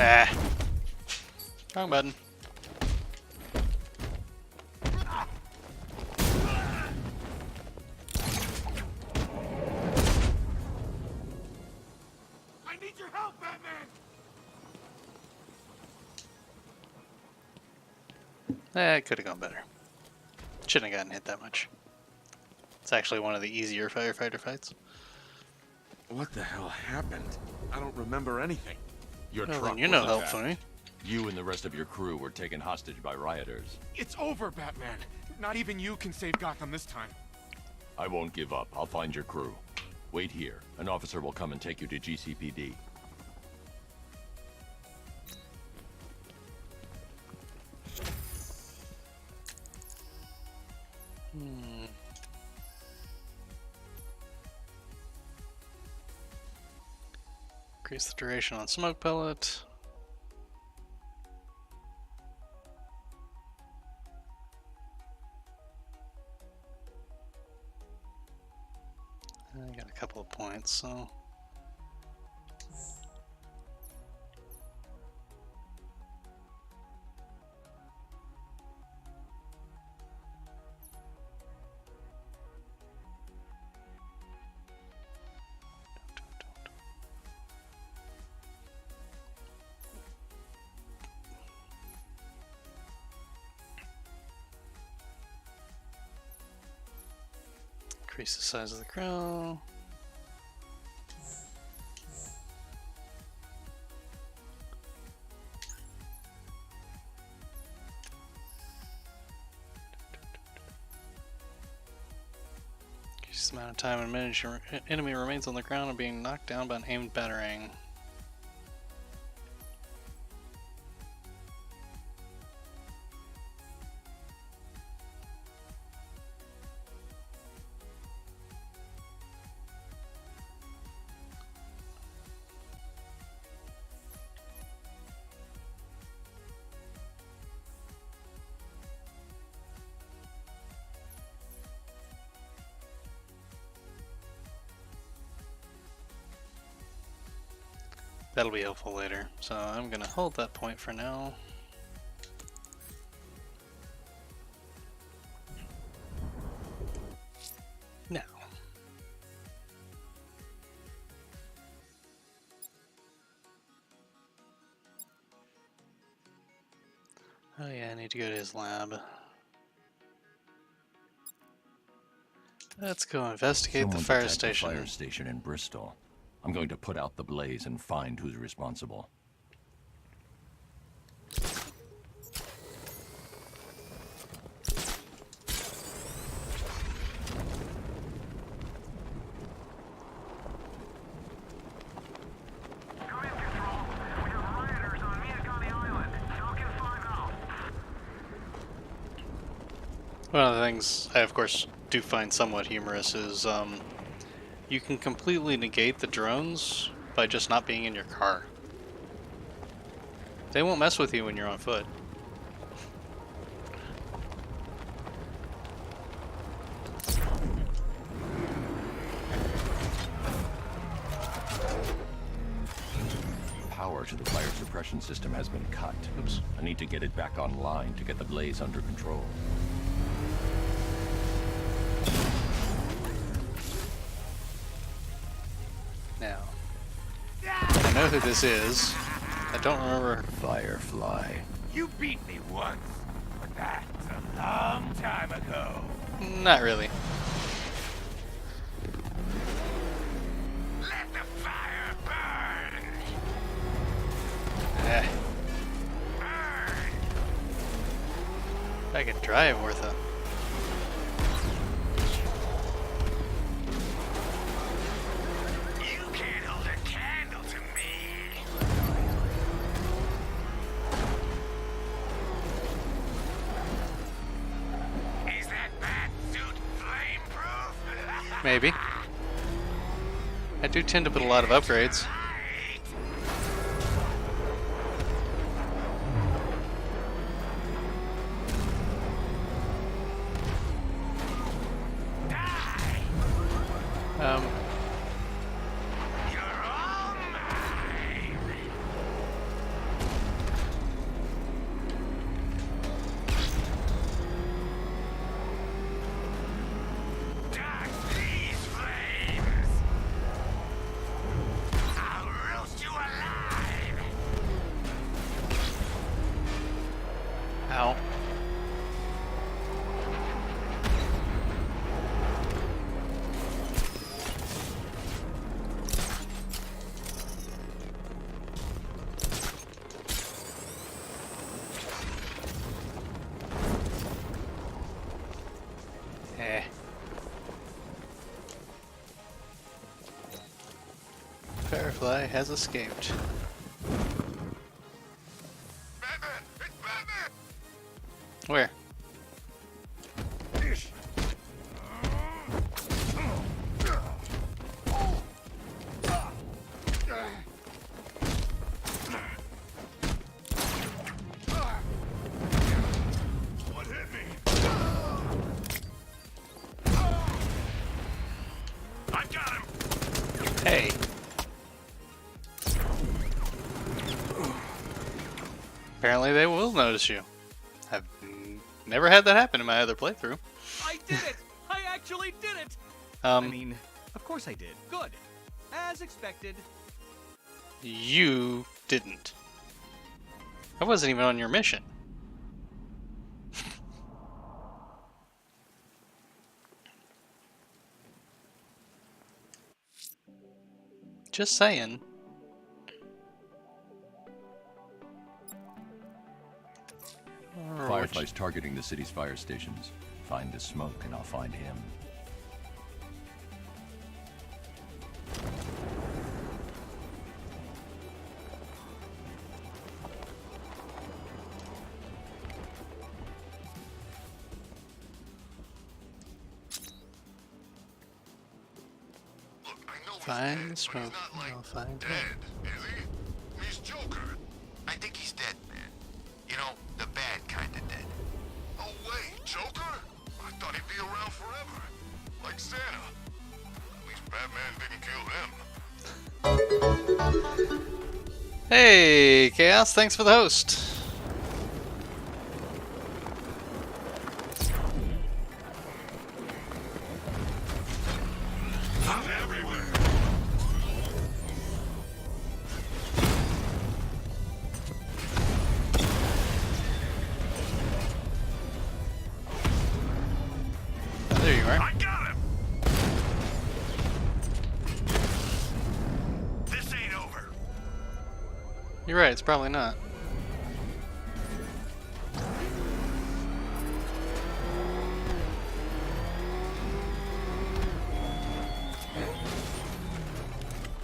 Ah. Wrong button. I need your help, Batman! It could have gone better. Shouldn't have gotten hit that much. It's actually one of the easier firefighter fights. What the hell happened? I don't remember anything. Your Well, truck then you're no was help attacked. for me. You and the rest of your crew were taken hostage by rioters. It's over, Batman. Not even you can save Gotham this time. I won't give up. I'll find your crew. Wait here. An officer will come and take you to GCPD. Increase the duration on smoke pellet. I got a couple of points, so. Increase the size of the crown. Increase the amount of time an enemy remains on the ground and being knocked down by an aimed batarang. That'll be helpful later, so I'm gonna hold that point for now. Now. Oh yeah, I need to go to his lab. Let's go investigate Someone's the fire attacked station. The fire station in Bristol. I'm going to put out the blaze and find who's responsible. One of the things I, of course, do find somewhat humorous is you can completely negate the drones by just not being in your car. They won't mess with you when you're on foot. Power to the fire suppression system has been cut. Oops. I need to get it back online to get the blaze under control. Now, I know who this is. I don't remember. Firefly. You beat me once, but that's a long time ago. Not really. Let the fire burn! Eh. I can drive worth a. You can't hold a candle to me. Is that bat suit flameproof? Maybe. I do tend to put a lot of upgrades. Ow. Firefly has escaped. Batman! It's Batman! Where? What hit me? I got him! Hey. Apparently they will notice you. I've never had that happen in my other playthrough. I did it! I actually did it! I mean, of course I did. Good. As expected. You didn't. I wasn't even on your mission. Just saying. Firefly's targeting the city's fire stations. Find the smoke and I'll find him. Look, I know Find he's the dead, smoke. but he's not, like, I'll find dead, him. is he? He's Joker. I think he's dead, man. You know, the bad kind of dead. Oh, wait, Joker? I thought he'd be around forever. Like Santa. At least Batman didn't kill him. Hey, Chaos, thanks for the host. I'm everywhere. There you are. I got him! This ain't over. You're right, it's probably not.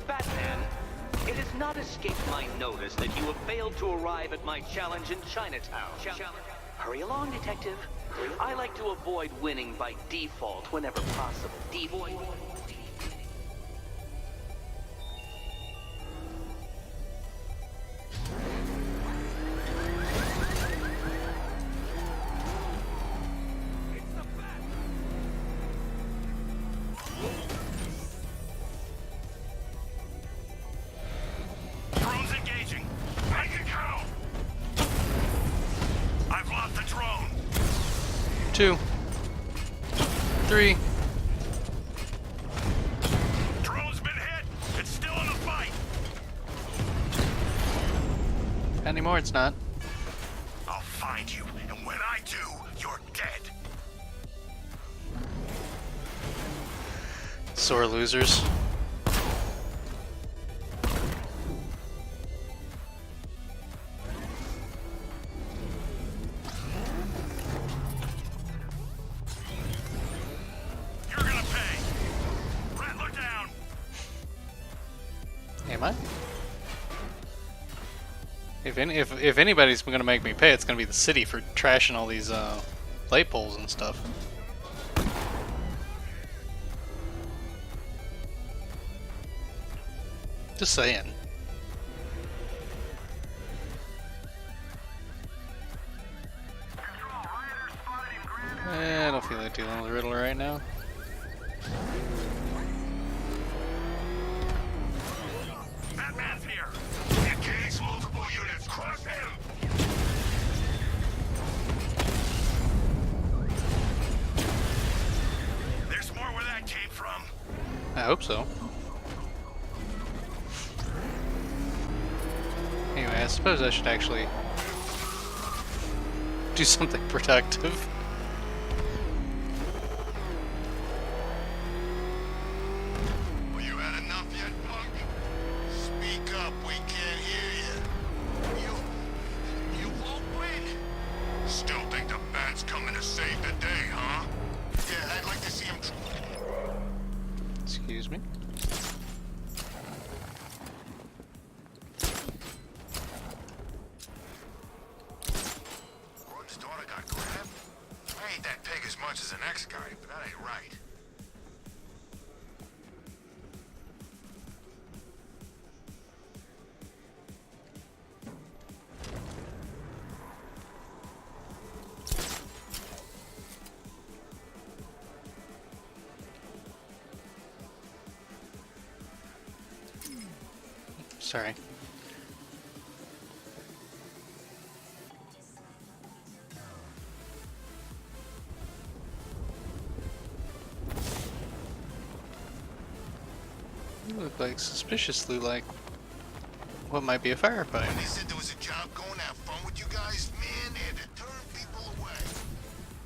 Batman, it has not escaped my notice that you have failed to arrive at my challenge in Chinatown. Hurry along, detective. I like to avoid winning by default whenever possible. Default. Drone's engaging. Make it count. I've lost the drone. 2, 3. Drone's been hit. It's still in the fight. Anymore, it's not. I'll find you, and when I do, you're dead. Sore losers. You're gonna pay. Rattler down. Am I? If anybody's gonna make me pay, it's gonna be the city for trashing all these light poles and stuff. Just saying. I don't feel like dealing with Riddler right now. Batman's here. Engage multiple units. Crush him. There's more where that came from. I hope so. Anyway, I suppose I should actually do something productive. Well, you had enough yet, punk? Speak up, we can't hear you. You won't win. Still think the bat's coming to save the day, huh? Yeah, I'd like to see him. Excuse me. Gordon's daughter got grabbed? I hate that pig as much as the next guy, but that ain't right. Sorry. You look like suspiciously like what might be a firefight. They said there was a job going to have fun with you guys. Man, they had to turn people away.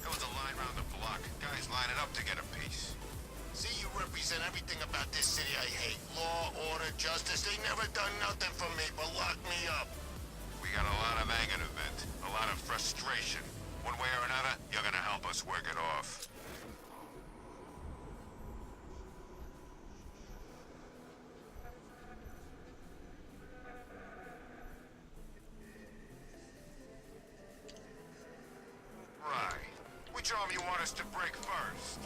There was a line round the block. Guys lining up to get a piece. See, you represent everything about this city I hate. Law, order, justice. They never done nothing for me but lock me up. We got a lot of anger to vent. A lot of frustration. One way or another, you're gonna help us work it off. Right. Which arm you want us to break first?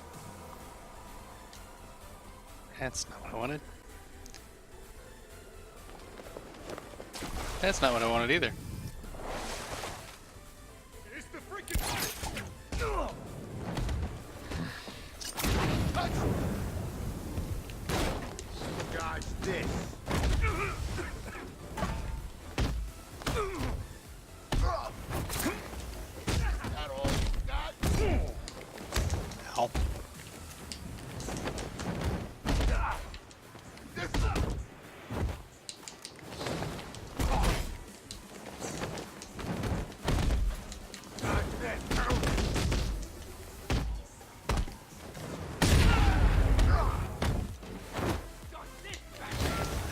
That's not what I wanted. That's not what I wanted either. It's the freaking Dodge this. That all you got? Ow.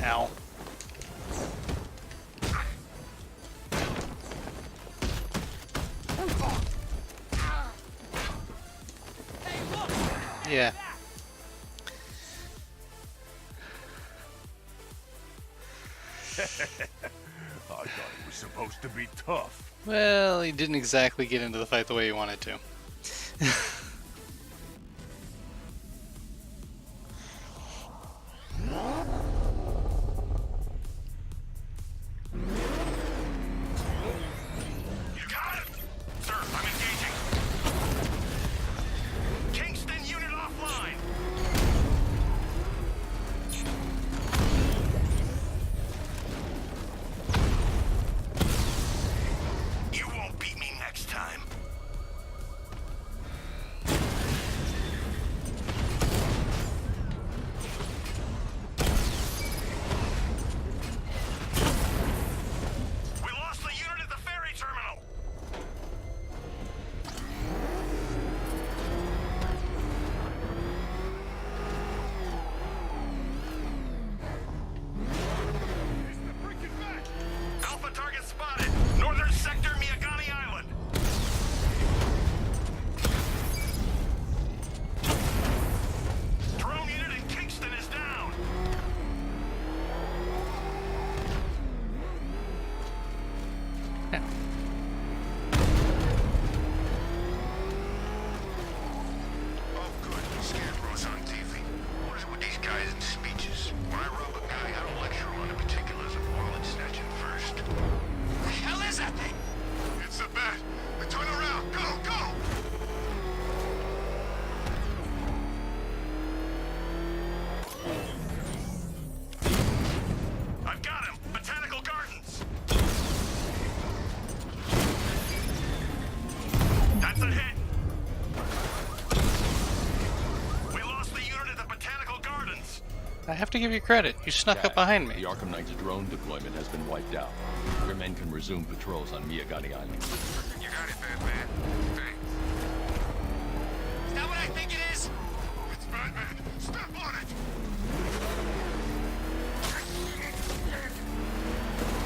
Ow. Yeah. I thought it was supposed to be tough. Well, he didn't exactly get into the fight the way he wanted to. You got it! Sir, I'm engaging. Kingston unit offline. You won't beat me next time. I have to give you credit. You snuck up behind me. The Arkham Knight's drone deployment has been wiped out. Your men can resume patrols on Miyagani Island. You got it, Batman. Thanks. Is that what I think it is? It's Batman. Step on it.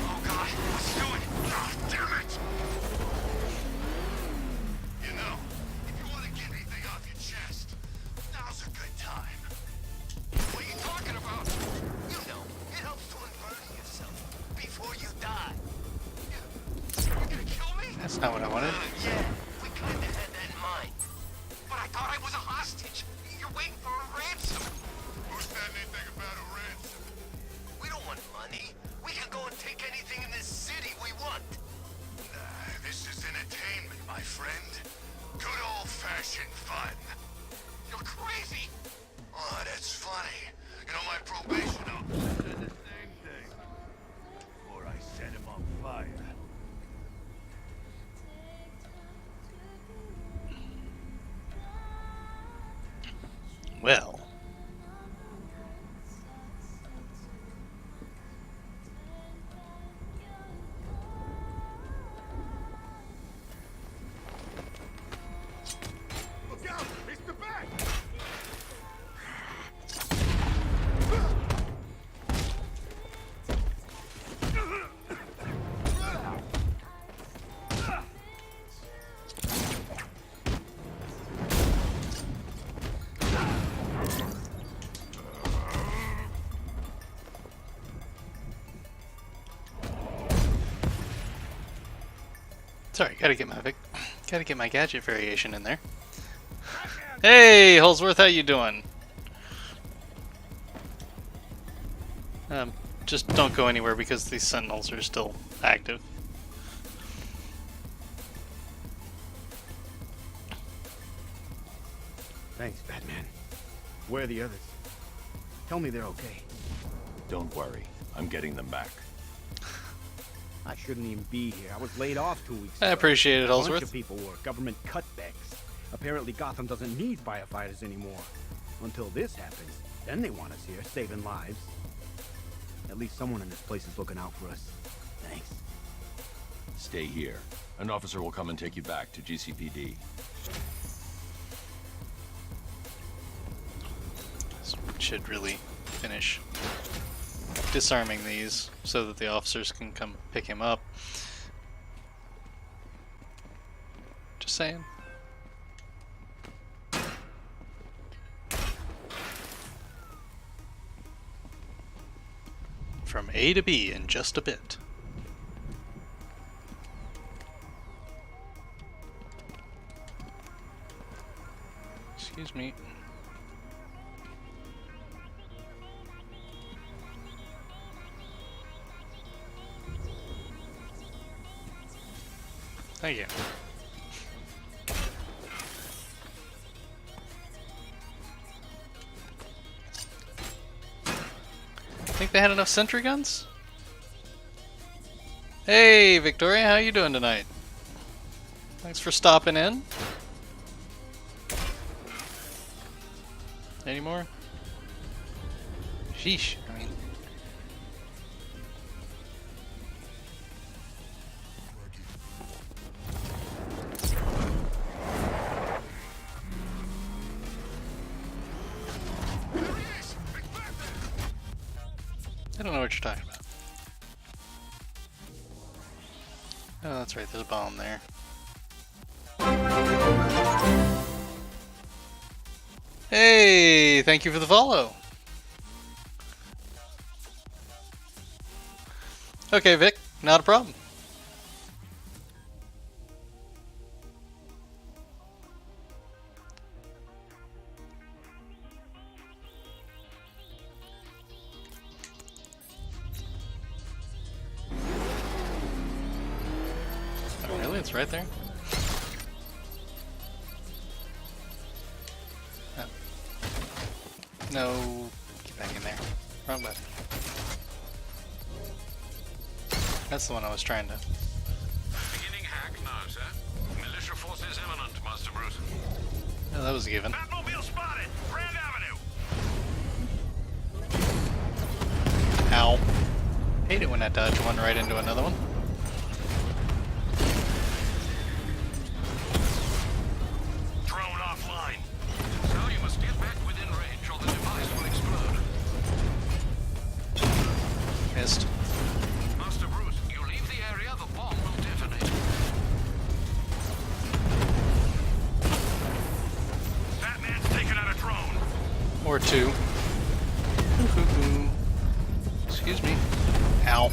Oh God, what's he doing? Oh, damn it! You know, if you want to get anything off your chest, now's a good time. What are you talking about? You know, it helps to unburden yourself before you die. You're gonna kill me? That's not what I wanted. Yeah, we kinda had that in mind. But I thought I was a hostage. You're waiting for a ransom. Who's said anything about a ransom? We don't want money. We can go and take anything in this city we want. This is entertainment, my friend. Good old-fashioned fun. You're crazy. Oh, that's funny. You know, my probation officer said the same thing. Before I set him on fire. Well. Look out! It's the back! Sorry, gotta get my gadget variation in there. Hey, Holsworth, how you doing? Just don't go anywhere because these sentinels are still active. Thanks, Batman. Where are the others? Tell me they're okay. Don't worry, I'm getting them back. I shouldn't even be here. I was laid off 2 weeks ago. I appreciate it, A bunch Holsworth. of people were government cutbacks. Apparently Gotham doesn't need firefighters anymore. Until this happens, then they want us here, saving lives. At least someone in this place is looking out for us. Thanks. Stay here. An officer will come and take you back to GCPD. This should really finish disarming these so that the officers can come pick him up. Just saying. From A to B in just a bit. Excuse me. Thank you. Think they had enough sentry guns? Hey, Victoria, how you doing tonight? Thanks for stopping in. Any more? Sheesh, I mean... I don't know what you're talking about. Oh, that's right, there's a bomb there. Hey, thank you for the follow. Okay, Vic, not a problem. Oh, really? It's right there? Oh. No, get back in there. Wrong button. That's the one I was trying to... Beginning hack now, sir. Militia forces imminent, Master Bruce. Oh, that was a given. Batmobile spotted! Grand Avenue! Hate it when I dodge one right into another one. Drone offline. Now you must get back within range or the device will explode. Missed. Master Bruce, you leave the area, the bomb will detonate. Batman's taken out a drone. Or two. Excuse me. Ow.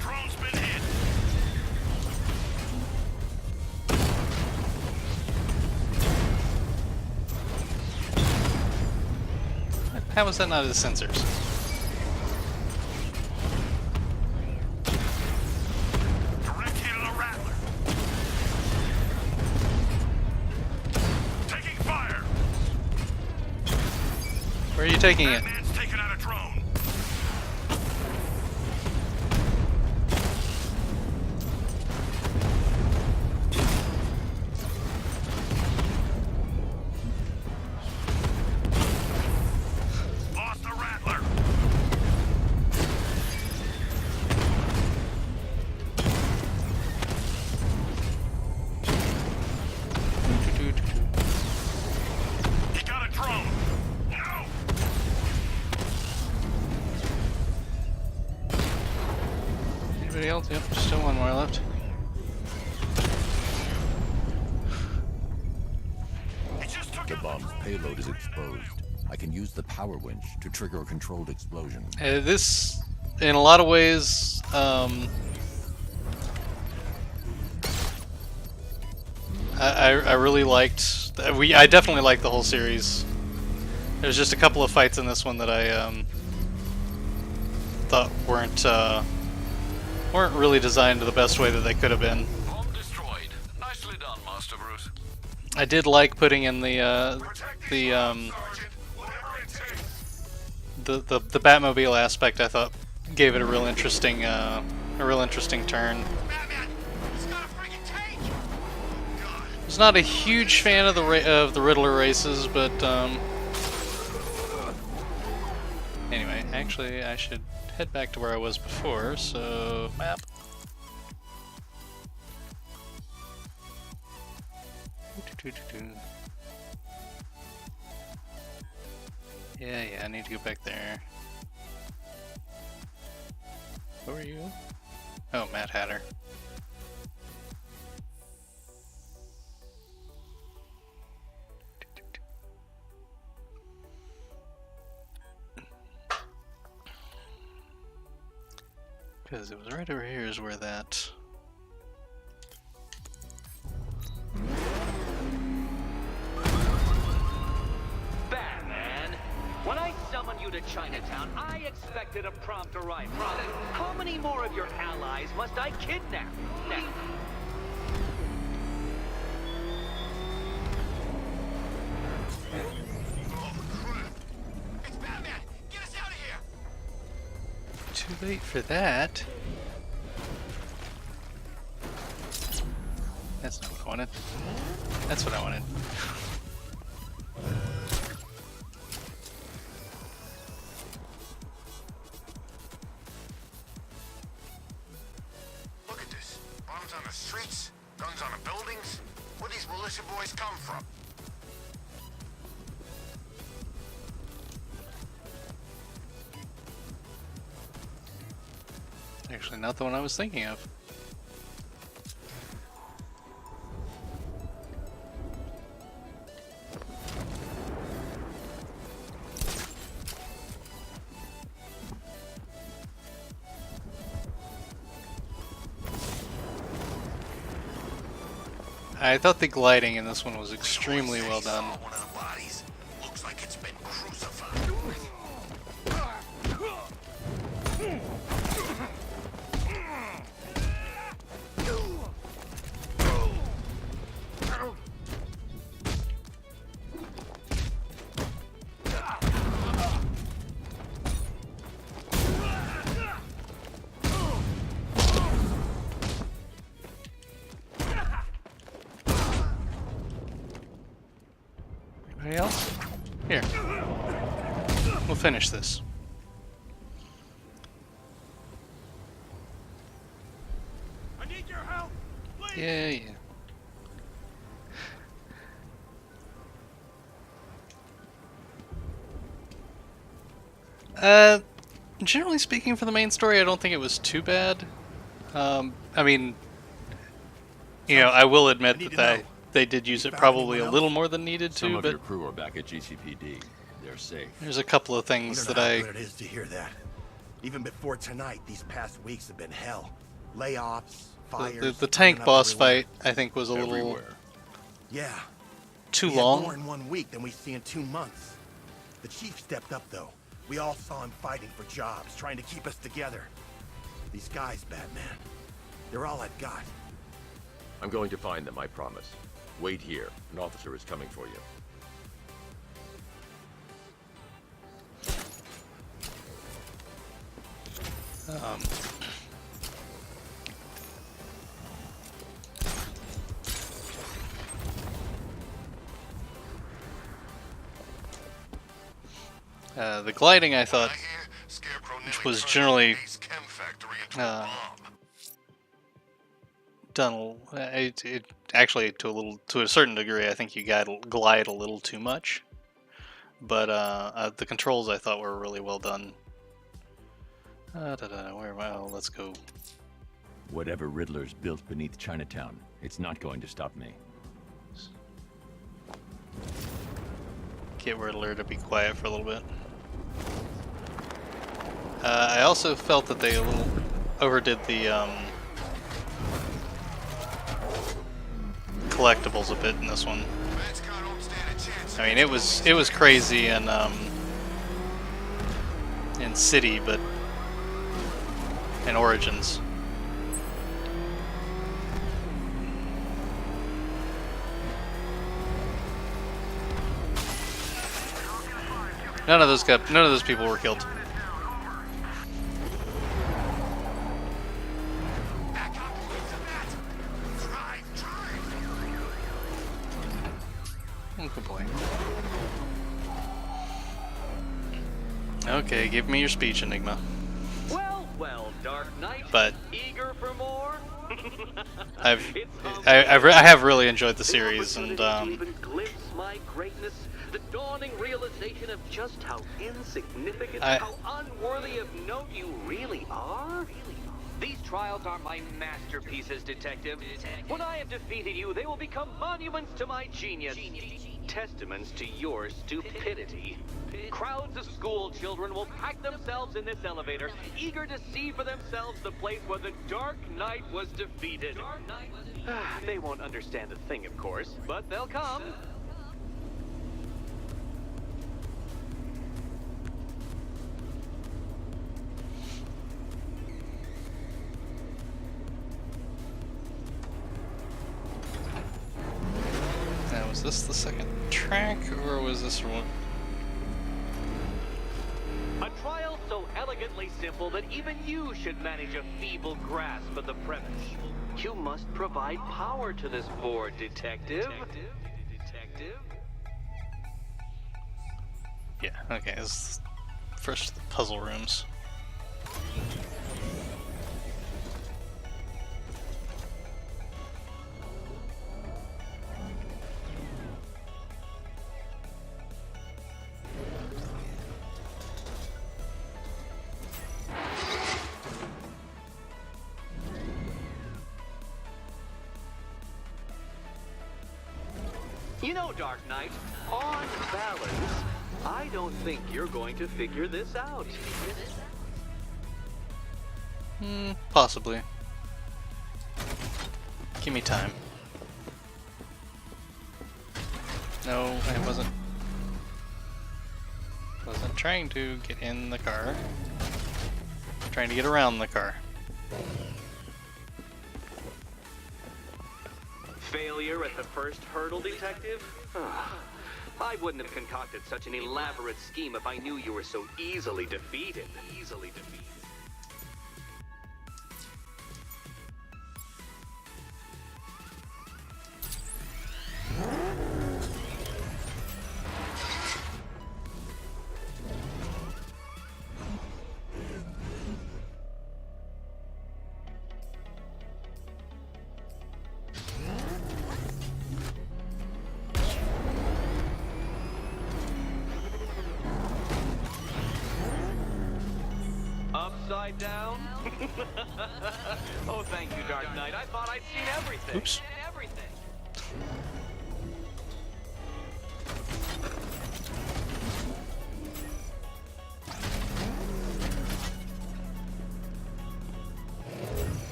Drone's been hit. How was that not his sensors? Direct hit on a rattler. Taking fire. Where are you taking it? Batman's taken out a drone. Lost a rattler. He got a drone. No. Anybody else? Yep, still one more left. The bomb's payload is exposed. I can use the power winch to trigger a controlled explosion. This, in a lot of ways, I really liked. I definitely liked the whole series. There's just a couple of fights in this one that I thought weren't really designed the best way that they could have been. Bomb destroyed. Nicely done, Master Bruce. I did like putting in the Batmobile aspect. I thought gave it a real interesting turn. I was not a huge fan of the Riddler races, but anyway, actually I should head back to where I was before. So map. Yeah, I need to go back there. Who are you? Oh, Mad Hatter. Because it was right over here is where that... Batman, when I summoned you to Chinatown, I expected a prompt arrival. How many more of your allies must I kidnap now? It's Batman! Get us out of here! Too late for that. That's not what I wanted. That's what I wanted. Look at this. Bombs on the streets, guns on the buildings. Where these militia boys come from? Actually, not the one I was thinking of. I thought the gliding in this one was extremely well done. One of the bodies looks like it's been crucified. Anybody else? Here. We'll finish this. I need your help, please. Yeah, yeah. Generally speaking, for the main story, I don't think it was too bad. I mean, you know, I will admit that they did use it probably a little more than needed Some to, of but your crew are back at GCPD. They're safe. there's a couple of things Wonder that how I... good it is to hear that. Even before tonight, these past weeks have been hell. Layoffs, fires. The tank burning up boss everywhere. fight, I think, was a little Everywhere. Yeah. too We had long. more in 1 week than we see in 2 months. The chief stepped up, though. We all saw him fighting for jobs, trying to keep us together. These guys, Batman, they're all I've got. I'm going to find them, I promise. Wait here. An officer is coming for you. The gliding, I thought, which was generally done. It actually, to a certain degree, I think you glide a little too much. But the controls, I thought, were really well done. Where am I? Oh, let's go. Whatever Riddler's built beneath Chinatown, it's not going to stop me. Get Riddler to be quiet for a little bit. I also felt that they a little overdid the collectibles a bit in this one. I mean, it was crazy in City, but in Origins. None of those people were killed. Oh, good boy. Okay, give me your speech, Enigma. Well, Dark Knight. But Eager for more? I have really enjoyed the series, and Even glimpse my greatness, the dawning realization of just how insignificant, how unworthy of note you really are. These trials are my masterpieces, Detective. When I have defeated you, they will become monuments to my genius. Testaments to your stupidity. Crowds of school children will pack themselves in this elevator, eager to see for themselves the place where the Dark Knight was defeated. They won't understand a thing, of course, but they'll come. now, was this the second track, or was this one? A trial so elegantly simple that even you should manage a feeble grasp of the premise. You must provide power to this board, Detective. Yeah, okay, it's first the puzzle rooms. You know, Dark Knight, on balance, I don't think you're going to figure this out. Possibly. Give me time. No, I wasn't trying to get in the car. Trying to get around the car. Failure at the first hurdle, Detective? I wouldn't have concocted such an elaborate scheme if I knew you were so easily defeated. Upside down? Oh, thank you, Dark Knight. I thought I'd seen everything. Oops. Everything.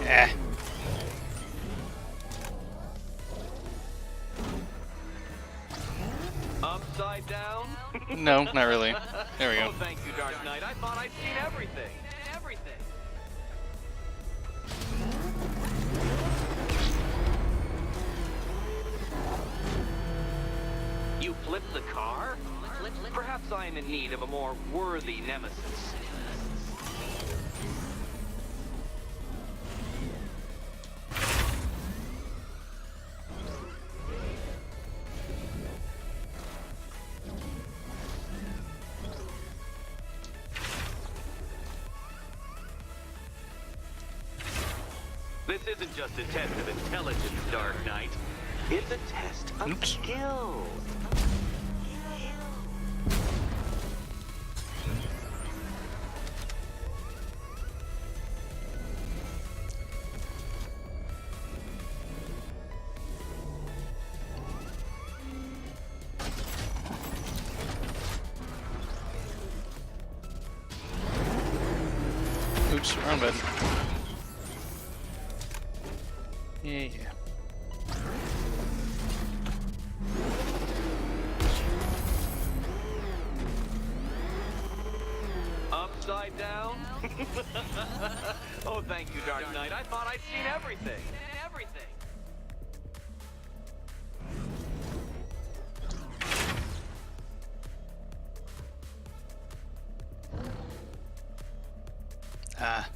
Eh. Upside down? No, not really. There we go. Oh, thank you, Dark Knight. I thought I'd seen everything. Everything. You flipped the car? Perhaps I am in need of a more worthy nemesis. This isn't just a test of intelligence, Dark Knight. It's a test of skill. Oops, wrong button. Yeah. Upside down? Oh, thank you, Dark Knight. I thought I'd seen everything. Everything. Ah.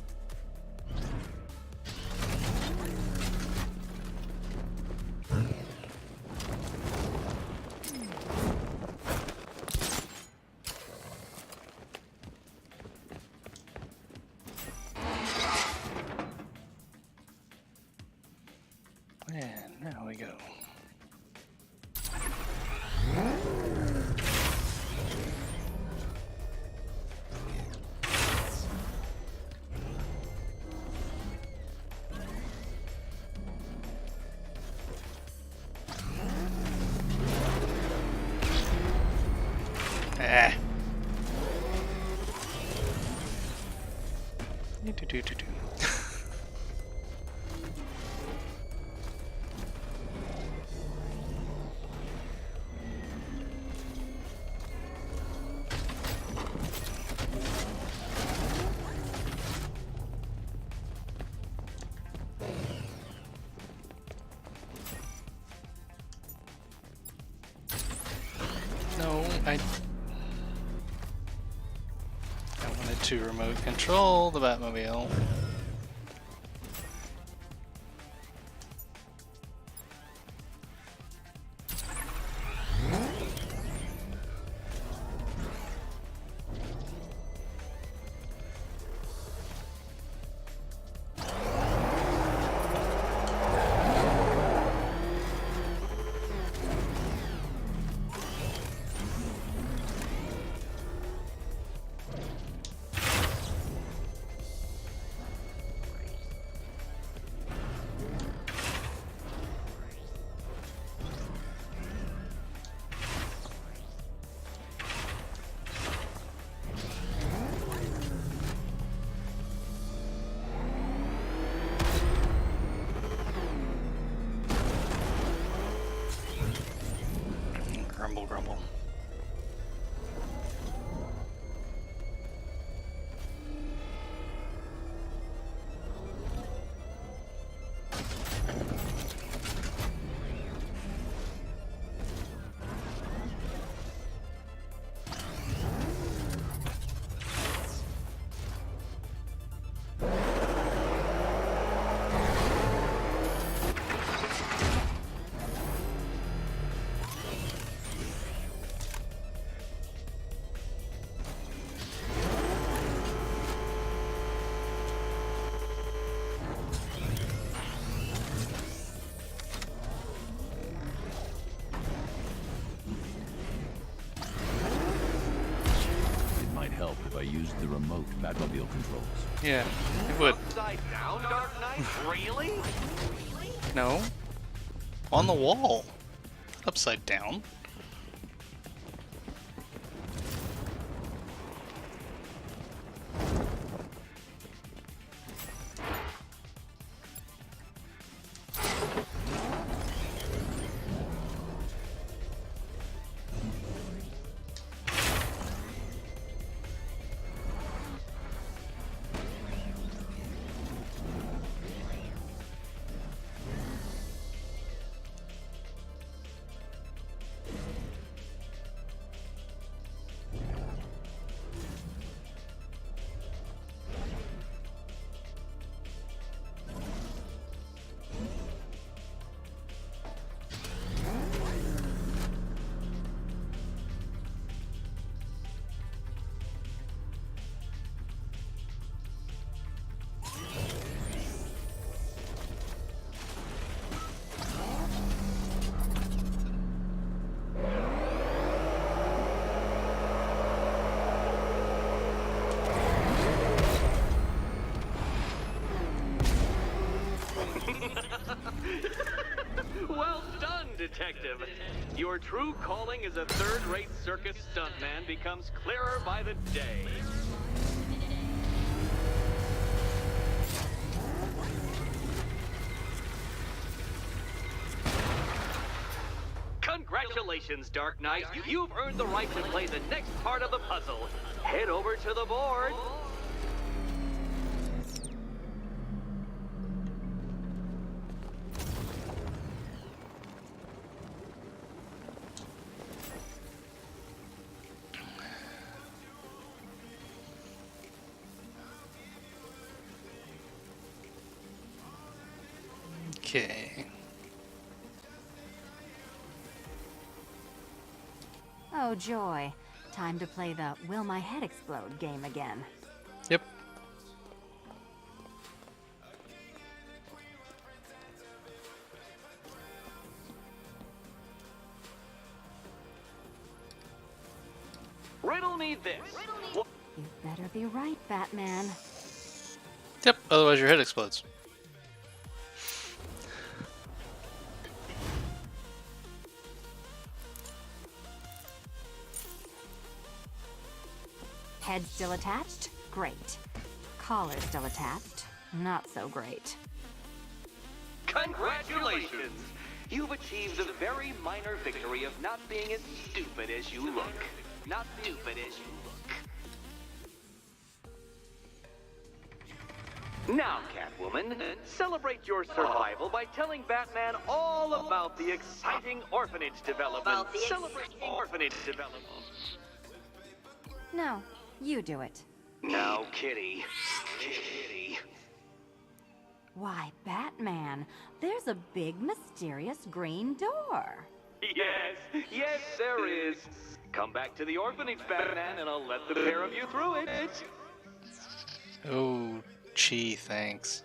And now we go. Ah. Do. No, I wanted to remote control the Batmobile. Grumble. remote Batmobile controls. Yeah, it would. Upside down, Dark Knight? Really? No. On the wall. Upside down. Well done, Detective. Your true calling as a third-rate circus stuntman becomes clearer by the day. Congratulations, Dark Knight. You've earned the right to play the next part of the puzzle. Head over to the board. Okay. Oh, joy. Time to play the Will My Head Explode game again. Yep. Riddle me this. You better be right, Batman. Yep, otherwise your head explodes. Head still attached? Great. Collar still attached? Not so great. Congratulations! You've achieved the very minor victory of not being as stupid as you look. Not stupid as you look. Now, Catwoman, celebrate your survival by telling Batman all about the exciting orphanage development. Celebrate orphanage development. No, you do it. Now, Kitty. Kitty. Why, Batman, there's a big mysterious green door. Yes, yes, there is. Come back to the orphanage, Batman, and I'll let the pair of you through it. Oh, gee, thanks.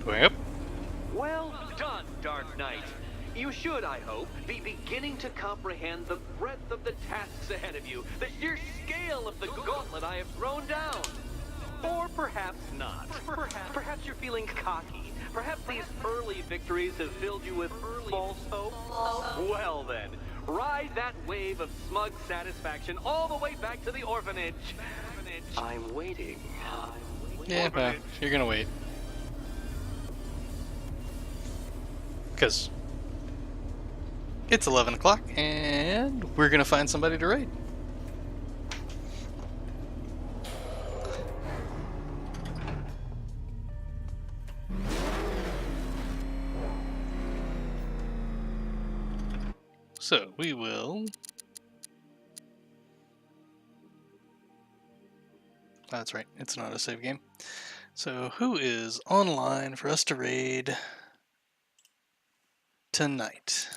Going up? Well done, Dark Knight. You should, I hope, be beginning to comprehend the breadth of the tasks ahead of you, the sheer scale of the gauntlet I have thrown down. Or perhaps not. Perhaps you're feeling cocky. Perhaps these early victories have filled you with false hope. Well then, ride that wave of smug satisfaction all the way back to the orphanage. I'm waiting. Yeah, well, you're gonna wait. Because it's 11 o'clock and we're gonna find somebody to raid. So we will. That's right, it's not a save game. So who is online for us to raid? tonight.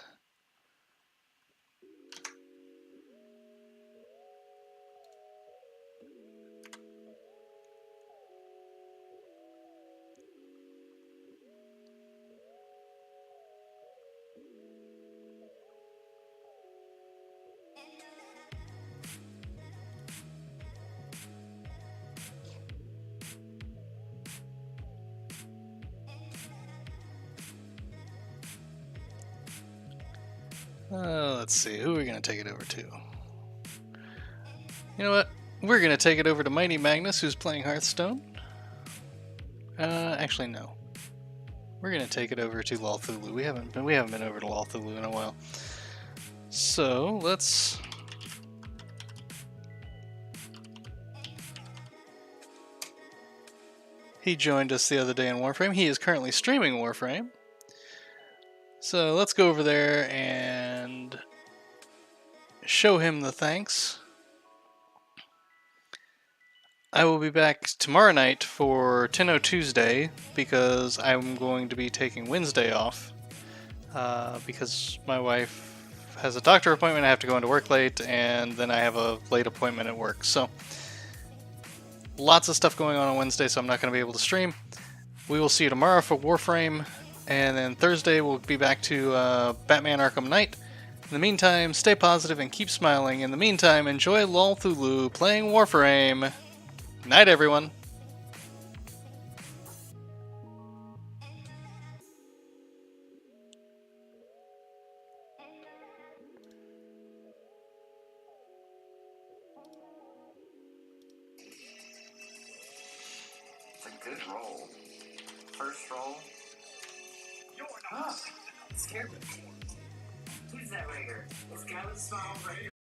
Let's see, who are we going to take it over to? You know what? We're going to take it over to Mighty Magnus, who's playing Hearthstone. Actually, no. We're going to take it over to Lolthulu. We haven't been over to Lolthulu in a while. So, let's... He joined us the other day in Warframe. He is currently streaming Warframe. So let's go over there and show him the thanks. I will be back tomorrow night for Tenno Tuesday because I'm going to be taking Wednesday off because my wife has a doctor appointment. I have to go into work late, and then I have a late appointment at work. So lots of stuff going on Wednesday, so I'm not going to be able to stream. We will see you tomorrow for Warframe. And then Thursday we'll be back to Batman Arkham Knight. In the meantime, stay positive and keep smiling. In the meantime, enjoy Lolthulu playing Warframe. Night, everyone. It's a good roll. First roll. Huh. It scared me. Who's that right here? This guy with the smile right here.